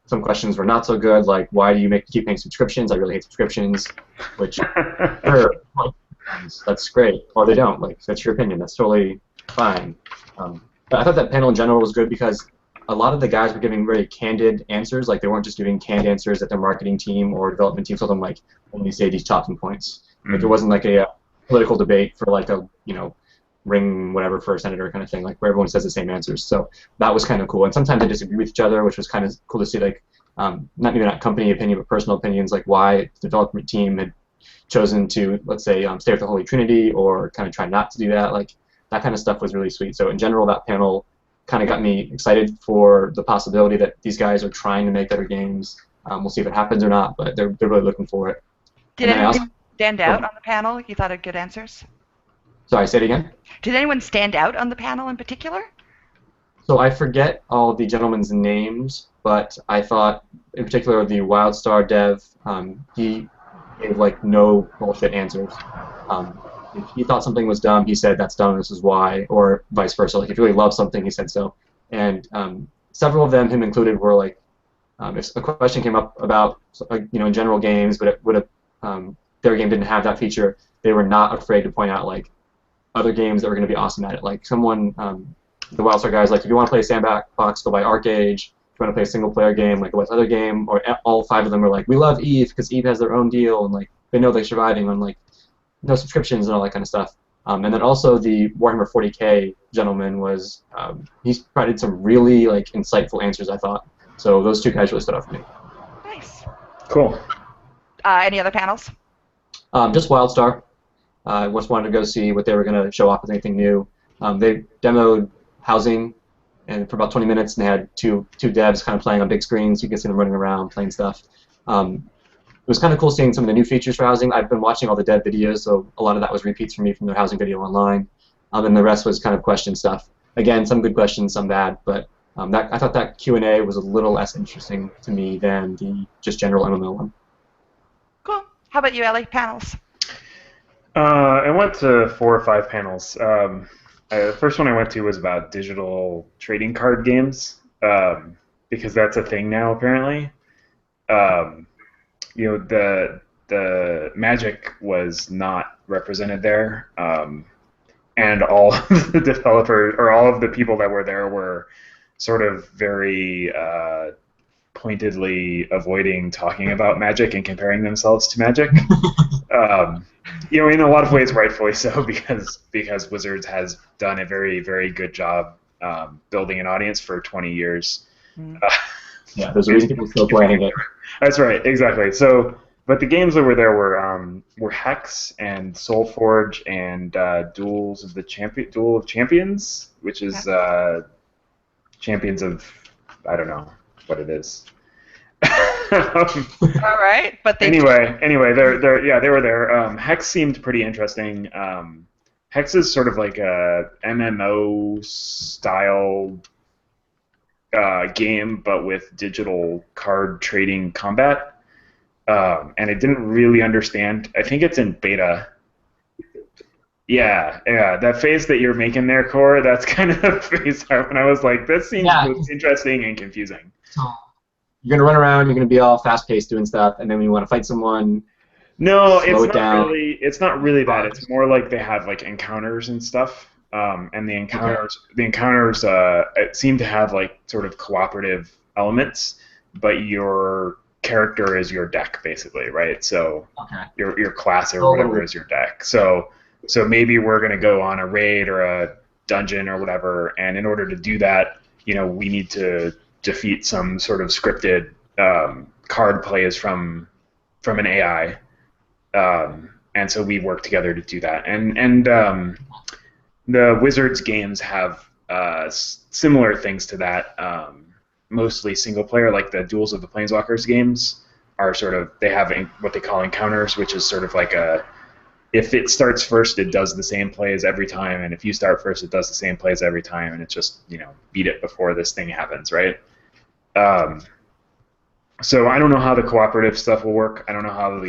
Some questions were not so good, like, why do you keep paying subscriptions? I really hate subscriptions, which, sure, that's great. Or they don't. That's your opinion. That's totally fine. But I thought that panel in general was good because a lot of the guys were giving very candid answers. They weren't just giving canned answers that their marketing team or development team told them, only say these talking points. It wasn't a political debate for, ring whatever for a senator kind of thing, where everyone says the same answers. So that was kind of cool. And sometimes they disagree with each other, which was kind of cool to see, not company opinion, but personal opinions, why the development team had chosen to, let's say, stay with the Holy Trinity or kind of try not to do that. That kind of stuff was really sweet. So in general, that panel kind of got me excited for the possibility that these guys are trying to make better games. We'll see if it happens or not, but they're really looking for it. Did And then I anyone also, stand out on the panel? You thought had good answers? sorry, say it again. Did anyone stand out on the panel in particular? So I forget all the gentlemen's names, but I thought, in particular, the WildStar dev, he gave like no bullshit answers. If he thought something was dumb, he said that's dumb, this is why, or vice versa. Like if you really love something, he said so. And several of them, him included, were like, if a question came up about in general games, but it would have their game didn't have that feature, they were not afraid to point out like other games that were going to be awesome at it. Like someone, the WildStar guys, like if you want to play Sandbox, go buy ArcAge. If you want to play a single player game, like what's other game? Or all 5 of them were like, we love Eve because Eve has their own deal and like they know they're surviving on like no subscriptions and all that kind of stuff. And then also the Warhammer 40K gentleman was he provided some really like insightful answers, I thought. So those 2 guys really stood out for me. Nice. Cool. Any other panels? Just WildStar. I just wanted to go see what they were going to show off with anything new. They demoed housing, and for about 20 minutes, and they had two devs kind of playing on big screens. You can see them running around playing stuff. It was kind of cool seeing some of the new features for housing. I've been watching all the dev videos, so a lot of that was repeats for me from their housing video online. And the rest was kind of question stuff. Again, some good questions, some bad, but I thought that Q&A was a little less interesting to me than the just general MMO one. Cool. How about you, Ellie? Panels? I went to 4 or 5 panels. The first one I went to was about digital trading card games, because that's a thing now apparently. The Magic was not represented there, and all of the developers or all of the people that were there were sort of very pointedly avoiding talking about Magic and comparing themselves to Magic. In a lot of ways, rightfully so, because Wizards has done a very, very good job building an audience for 20 years. Yeah, there's a reason people still playing it. That's right, exactly. So, but the games that were there were Hex and Soulforge and Duel of Champions, which is Champions of, I don't know what it is. All right, but they anyway, they were there. Hex seemed pretty interesting. Hex is sort of like a MMO style game, but with digital card trading combat. And I didn't really understand. I think it's in beta. Yeah, that face that you're making there, Core, that's kind of the face when I was like, this seems both interesting and confusing. You're gonna run around, you're gonna be all fast-paced doing stuff, and then when you want to fight someone, no, slow it down. It's not really that. It's more like they have like encounters and stuff, and the encounters seem to have like sort of cooperative elements, but your character is your deck basically, right? So your class or whatever is your deck. So maybe we're gonna go on a raid or a dungeon or whatever, and in order to do that, we need to defeat some sort of scripted card plays from an AI, and so we work together to do that. And the Wizards games have similar things to that, mostly single player, like the Duels of the Planeswalkers games are they have what they call encounters, which is sort of like if it starts first, it does the same plays every time, and if you start first, it does the same plays every time, and it's just, beat it before this thing happens, right? So I don't know how the cooperative stuff will work. I don't know how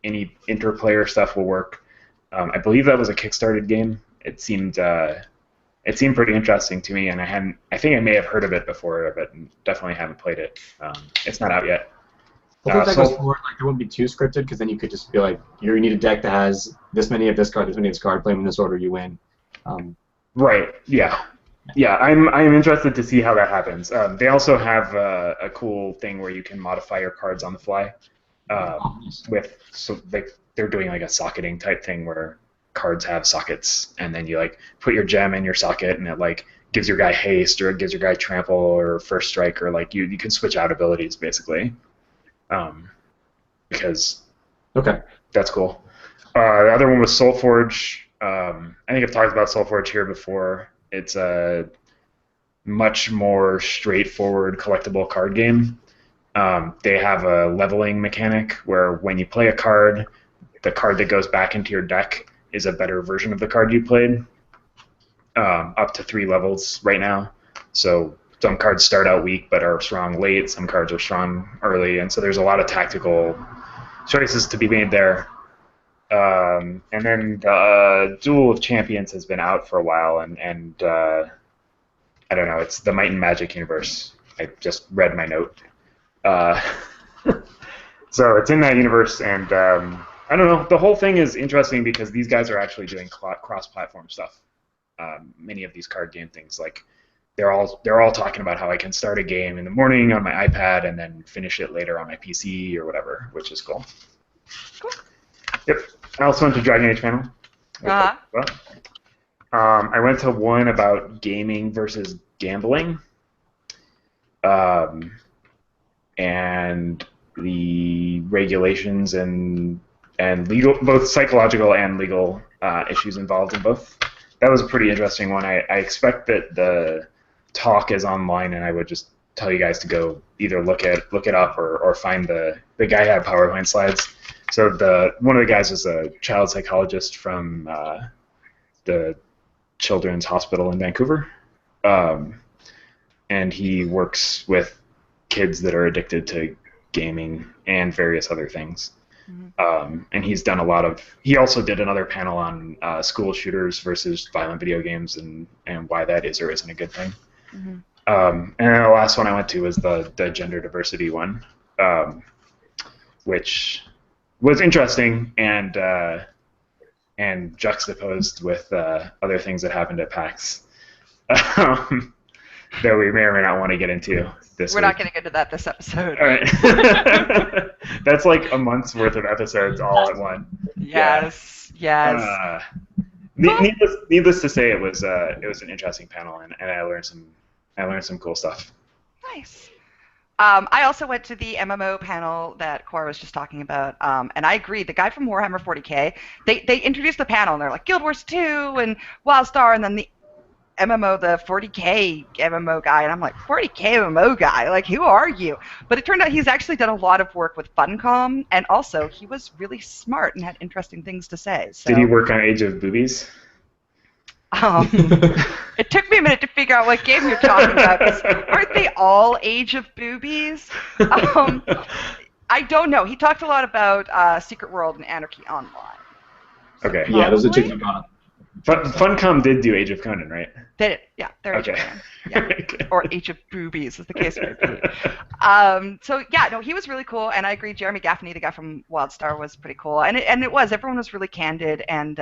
any interplayer stuff will work. I believe that was a Kickstarted game. It seemed pretty interesting to me, and I think I may have heard of it before, but definitely haven't played it. It's not out yet. I think that goes forward, like, it wouldn't be too scripted, because then you could just be like, you need a deck that has this many of this card, this many of this card, play them in this order, you win. Right, yeah. Yeah, I'm interested to see how that happens. They also have a cool thing where you can modify your cards on the fly. They're doing like a socketing type thing where cards have sockets, and then you like put your gem in your socket, and it like gives your guy haste, or it gives your guy trample, or first strike, or like you can switch out abilities basically. Because that's cool. The other one was Soulforge. I think I've talked about Soulforge here before. It's much more straightforward collectible card game. They have a leveling mechanic where when you play a card, the card that goes back into your deck is a better version of the card you played, up to 3 levels right now. So some cards start out weak but are strong late, some cards are strong early, and so there's a lot of tactical choices to be made there. And then Duel of Champions has been out for a while, and I don't know, it's the Might and Magic universe. I just read my note. So it's in that universe, and I don't know, the whole thing is interesting because these guys are actually doing cross-platform stuff. Many of these card game things, like they're all talking about how I can start a game in the morning on my iPad and then finish it later on my PC or whatever, which is cool. Cool. Yep. I also went to Dragon Age panel. I went to one about gaming versus gambling, and the regulations and legal, both psychological and legal issues involved in both. That was a pretty interesting one. I expect that the talk is online, and I would just tell you guys to go either look it up or find the guy had PowerPoint slides. So one of the guys was a child psychologist from the Children's Hospital in Vancouver, and he works with kids that are addicted to gaming and various other things. And he's done a lot of. He also did another panel on school shooters versus violent video games and why that is or isn't a good thing. And then the last one I went to was the gender diversity one, which was interesting and juxtaposed with other things that happened at PAX that we may or may not want to get into this We're week. not going to get into that this episode. All right. That's like a month's worth of episodes all at once. Yes. Yeah. Yes. Needless to say, it was an interesting panel, and I learned some cool stuff. Nice. I also went to the MMO panel that Cora was just talking about, and I agree. The guy from Warhammer 40K, they introduced the panel, and they're like Guild Wars 2 and WildStar, and then the MMO, the 40K MMO guy, and I'm like, 40K MMO guy? Like, who are you? But it turned out he's actually done a lot of work with Funcom, and also he was really smart and had interesting things to say. So, did he work on Age of Boobies? It took me a minute to figure out what game you're talking about, 'cause aren't they all Age of Boobies? I don't know. He talked a lot about Secret World and Anarchy Online. Okay. Yeah, those are two you've got. Funcom did do Age of Conan, right? They did, yeah. They're Age of Okay. Conan. Yeah. Okay. Or Age of Boobies, as the case may be. So yeah, no, he was really cool, and I agree. Jeremy Gaffney, the guy from WildStar, was pretty cool, and it was. Everyone was really candid, and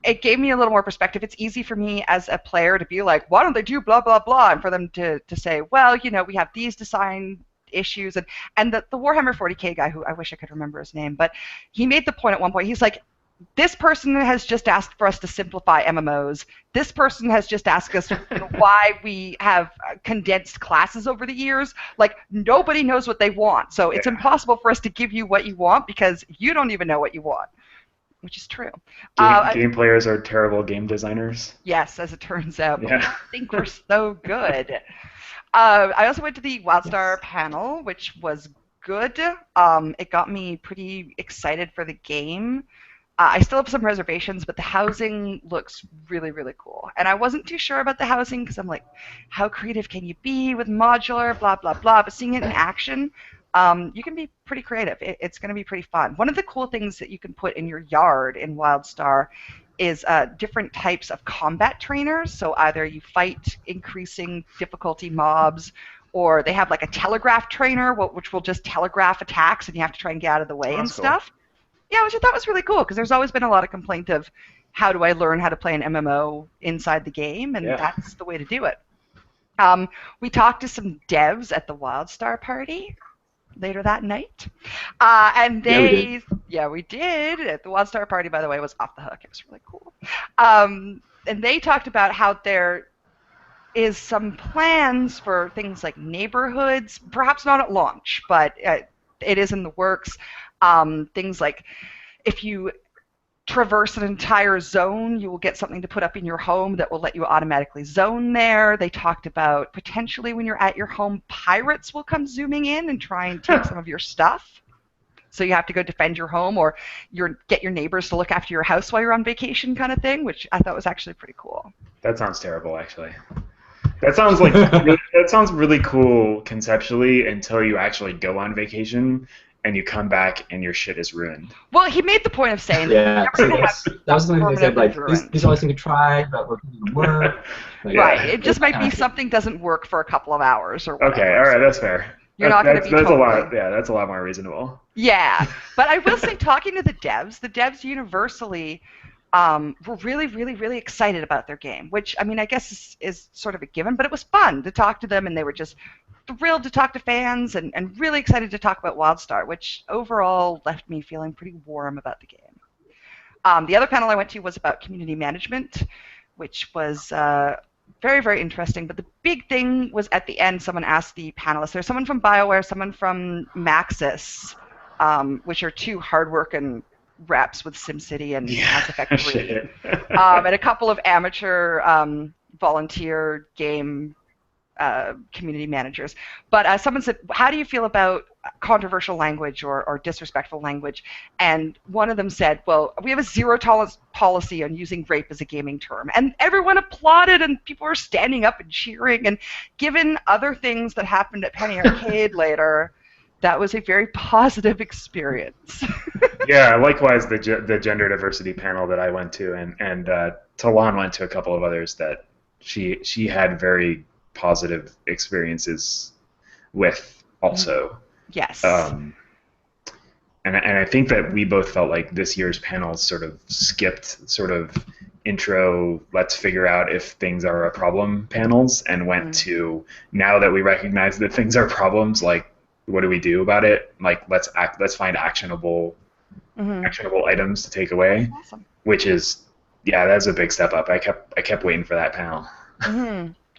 it gave me a little more perspective. It's easy for me as a player to be like, why don't they do blah blah blah, and for them to say, well, you know, we have these design issues, and the Warhammer 40K guy, who I wish I could remember his name, but he made the point at one point. He's like, this person has just asked for us to simplify MMOs. This person has just asked us why we have condensed classes over the years. Like, nobody knows what they want. So it's impossible for us to give you what you want because you don't even know what you want, which is true. Game players are terrible game designers. Yes, as it turns out. But Yeah. I think we're so good. I also went to the WildStar panel, which was good. It got me pretty excited for the game. I still have some reservations, but the housing looks really, really cool. And I wasn't too sure about the housing because I'm like, how creative can you be with modular, blah, blah, blah. But seeing it in action, you can be pretty creative. It's going to be pretty fun. One of the cool things that you can put in your yard in WildStar is different types of combat trainers. So either you fight increasing difficulty mobs, or they have like a telegraph trainer, which will just telegraph attacks, and you have to try and get out of the way and stuff. Yeah, which I thought was really cool, because there's always been a lot of complaint of how do I learn how to play an MMO inside the game, and that's the way to do it. We talked to some devs at the WildStar party later that night, and they, we did. The WildStar party, by the way, was off the hook. It was really cool. And they talked about how there is some plans for things like neighborhoods, perhaps not at launch, but it is in the works. Things like if you traverse an entire zone, you will get something to put up in your home that will let you automatically zone there. They talked about potentially when you're at your home, pirates will come zooming in and try and take some of your stuff. So you have to go defend your home or get your neighbors to look after your house while you're on vacation kind of thing, which I thought was actually pretty cool. That sounds terrible, actually. That sounds like that sounds really cool conceptually until you actually go on vacation and you come back and your shit is ruined. Well, he made the point of saying that was something they said, like, these are all things you can try, but we're going to work. Like, right. It just might be something doesn't work for a couple of hours or whatever. Okay, all right, that's fair. You're not going to be totally... a lot. Yeah, that's a lot more reasonable. Yeah, but I will say, talking to the devs universally were really, really, really excited about their game, which, I mean, I guess is sort of a given, but it was fun to talk to them, and they were just thrilled to talk to fans and really excited to talk about WildStar, which overall left me feeling pretty warm about the game. The other panel I went to was about community management, which was very, very interesting. But the big thing was at the end, someone asked the panelists, there's someone from BioWare, someone from Maxis, which are two hard-working reps with SimCity and Mass Effect 3, and a couple of amateur volunteer game community managers. But someone said, how do you feel about controversial language or disrespectful language? And one of them said, well, we have a zero tolerance policy on using rape as a gaming term. And everyone applauded, and people were standing up and cheering. And given other things that happened at Penny Arcade later, that was a very positive experience. Yeah, likewise, the gender diversity panel that I went to, and Talon went to a couple of others that she had very positive experiences with also. Yes. And I think that we both felt like this year's panels sort of skipped sort of intro, let's figure out if things are a problem panels, and went to, now that we recognize that things are problems, like, what do we do about it? Like, let's find actionable items to take away. Awesome. Which is, yeah, that's a big step up. I kept waiting for that panel.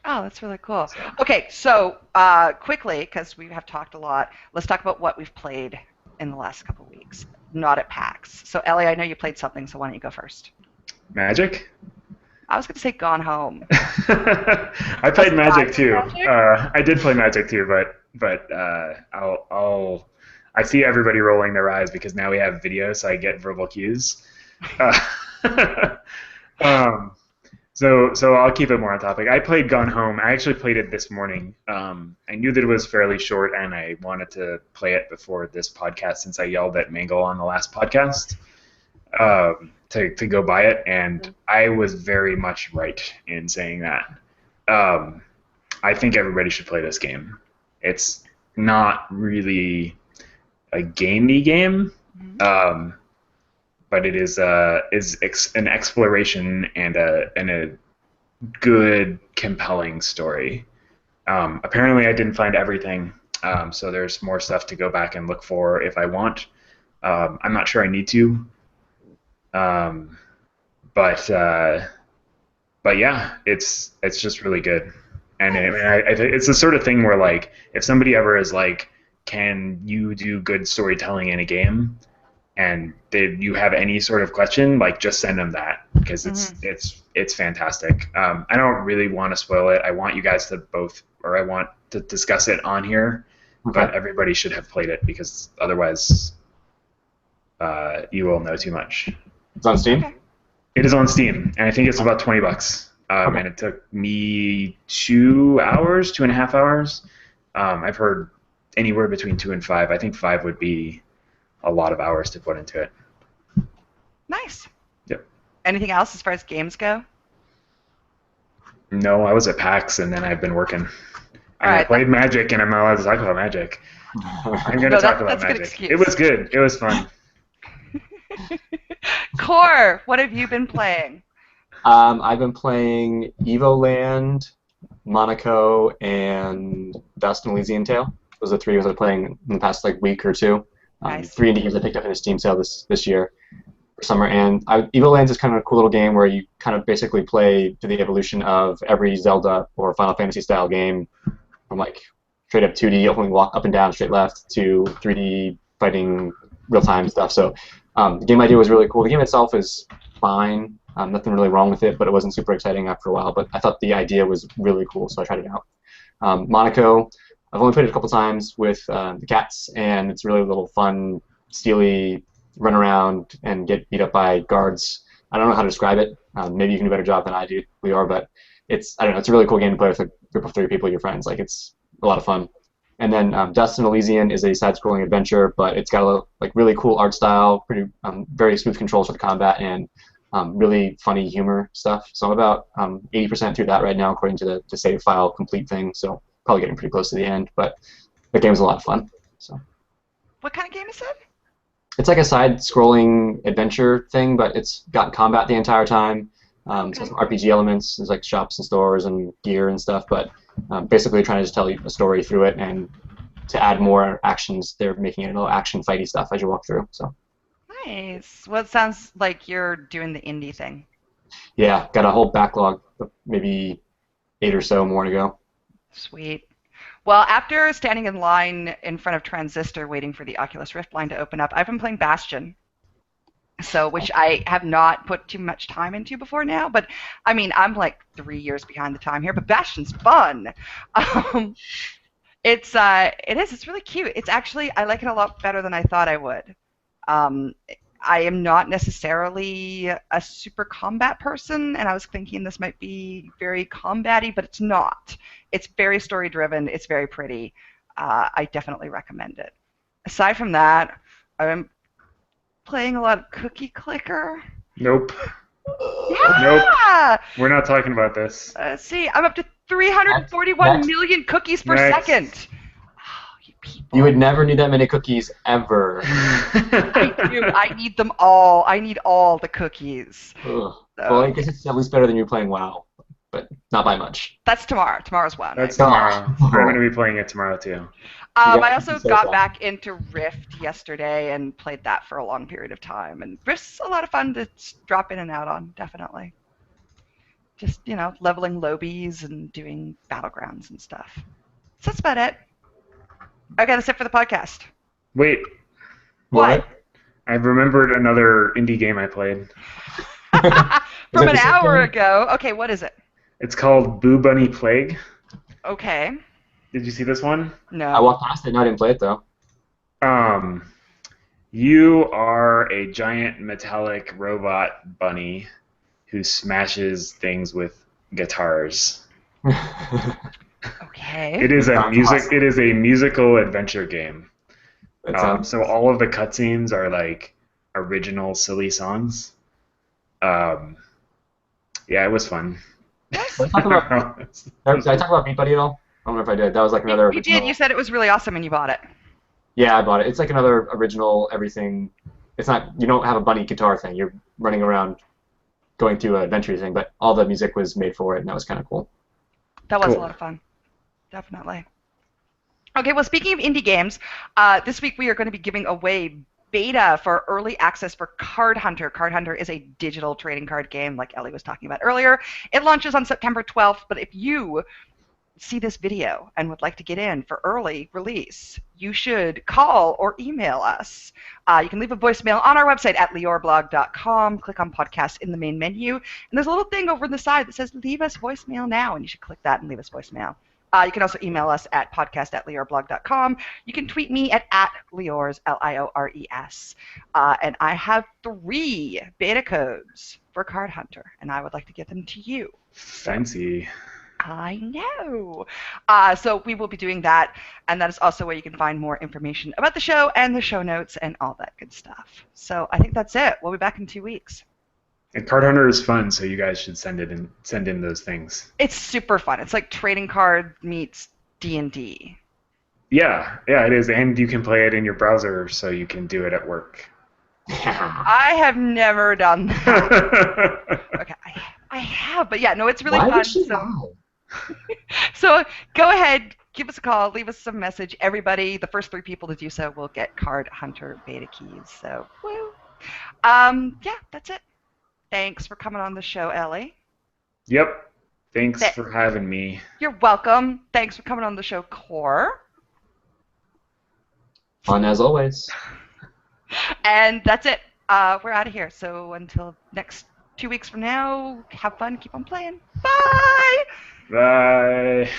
Oh, that's really cool. Okay, so quickly, because we have talked a lot, let's talk about what we've played in the last couple of weeks. Not at PAX. So, Ellie, I know you played something, so why don't you go first? Magic? I was going to say Gone Home. I played Magic too. I did play Magic too, but I see everybody rolling their eyes because now we have video, so I get verbal cues. So I'll keep it more on topic. I played Gone Home. I actually played it this morning. I knew that it was fairly short, and I wanted to play it before this podcast since I yelled at Mangle on the last podcast to go buy it, and I was very much right in saying that. I think everybody should play this game. It's not really a gamey game, but it is an exploration and a good, compelling story. Apparently, I didn't find everything, so there's more stuff to go back and look for if I want. I'm not sure I need to, but yeah, it's just really good. And it's the sort of thing where, like, if somebody ever is like, can you do good storytelling in a game? And you have any sort of question, like, just send them that, because it's fantastic. I don't really want to spoil it. I want you guys to I want to discuss it on here, but everybody should have played it, because otherwise you will know too much. It's on Steam? Okay. It is on Steam, and I think it's about $20. And it took me 2.5 hours. I've heard anywhere between 2 and 5. I think 5 would be a lot of hours to put into it. Nice. Yep. Anything else as far as games go? No, I was at PAX, and then I've been working. I played Magic, and I'm not allowed to talk about Magic. I'm going to talk about Magic. It was good. It was fun. Core, what have you been playing? I've been playing Evoland, Monaco, and Dust and Elysian Tale. Those are the 3 games I've been playing in the past week or two. Nice. 3 indie games I picked up in a Steam sale this year for summer. And Evoland is kind of a cool little game where you kind of basically play to the evolution of every Zelda or Final Fantasy style game, from like straight up 2D, only walk up and down, straight left, to 3D fighting real time stuff. So The game idea was really cool. The game itself is fine. Nothing really wrong with it, but it wasn't super exciting after a while. But I thought the idea was really cool, so I tried it out. Monaco, I've only played it a couple times with the cats, and it's really a little fun, steely, run around and get beat up by guards. I don't know how to describe it. Maybe you can do a better job than I do, Lior, but I don't know, it's a really cool game to play with a group of 3 people, your friends. Like, it's a lot of fun. And then Dust and Elysian is a side-scrolling adventure, but it's got a really cool art style, pretty very smooth controls for the combat, and really funny humor stuff. So I'm about 80% through that right now, according to the save file complete thing. So probably getting pretty close to the end, but the game's a lot of fun. So. What kind of game is it? It's like a side-scrolling adventure thing, but it's got combat the entire time. So some RPG elements. There's like shops and stores and gear and stuff, but basically trying to just tell you a story through it, and to add more actions, they're making it a little action fighty stuff as you walk through. So. Nice. Well, it sounds like you're doing the indie thing. Yeah, got a whole backlog, maybe 8 or so more to go. Sweet. Well, after standing in line in front of Transistor waiting for the Oculus Rift line to open up, I've been playing Bastion. So, which I have not put too much time into before now, but I mean, I'm like 3 years behind the time here, but Bastion's fun. It's really cute. It's actually, I like it a lot better than I thought I would. I am not necessarily a super combat person, and I was thinking this might be very combat-y, but it's not. It's very story-driven. It's very pretty. I definitely recommend it. Aside from that, I'm playing a lot of Cookie Clicker. Nope. Yeah! Nope. We're not talking about this. See, I'm up to 341 million cookies per second. You would never need that many cookies, ever. I do. I need them all. I need all the cookies. So. Well, I guess it's at least better than you playing WoW, but not by much. That's tomorrow. Tomorrow's WoW night. That's tomorrow. I'm going to be playing it tomorrow, too. I also got back into Rift yesterday and played that for a long period of time. And Rift's a lot of fun to drop in and out on, definitely. Just, leveling lobies and doing battlegrounds and stuff. So that's about it. Okay, that's it for the podcast. Wait. What? I remembered another indie game I played. From an hour ago. Okay, what is it? It's called Boo Bunny Plague. Okay. Did you see this one? No. I walked past it and I didn't play it, though. You are a giant metallic robot bunny who smashes things with guitars. Okay. It is a musical adventure game. So all of the cutscenes are like original silly songs. Yeah, it was fun. Did I talk about Beat Buddy at all? I don't know if I did. That was like another original. You did. You said it was really awesome and you bought it. Yeah, I bought it. It's like another original everything. It's not, you don't have a bunny guitar thing. You're running around going through an adventure thing, but all the music was made for it, and that was kind of cool. That was a lot of fun. Definitely. Okay, well, speaking of indie games, this week we are going to be giving away beta for early access for Card Hunter. Card Hunter is a digital trading card game like Ellie was talking about earlier. It launches on September 12th, but if you see this video and would like to get in for early release, you should call or email us. You can leave a voicemail on our website at liorblog.com. Click on podcast in the main menu, and there's a little thing over on the side that says leave us voicemail now, and you should click that and leave us voicemail. You can also email us at podcast@liorblog.com. You can tweet me at Liors, Liores. And I have 3 beta codes for Card Hunter, and I would like to get them to you. Fancy. I know. So we will be doing that, and that is also where you can find more information about the show and the show notes and all that good stuff. So I think that's it. We'll be back in 2 weeks. And Card Hunter is fun, so you guys should send in those things. It's super fun. It's like trading card meets D&D. Yeah, it is, and you can play it in your browser, so you can do it at work. I have never done that. Okay, I have, but yeah, no, it's really fun. So go ahead, give us a call, leave us some message. Everybody, the first 3 people to do so will get Card Hunter beta keys. So, woo. Yeah, that's it. Thanks for coming on the show, Ellie. Yep. Thanks for having me. You're welcome. Thanks for coming on the show, Core. Fun as always. And that's it. we're out of here. So until next 2 weeks from now, have fun, keep on playing. Bye! Bye.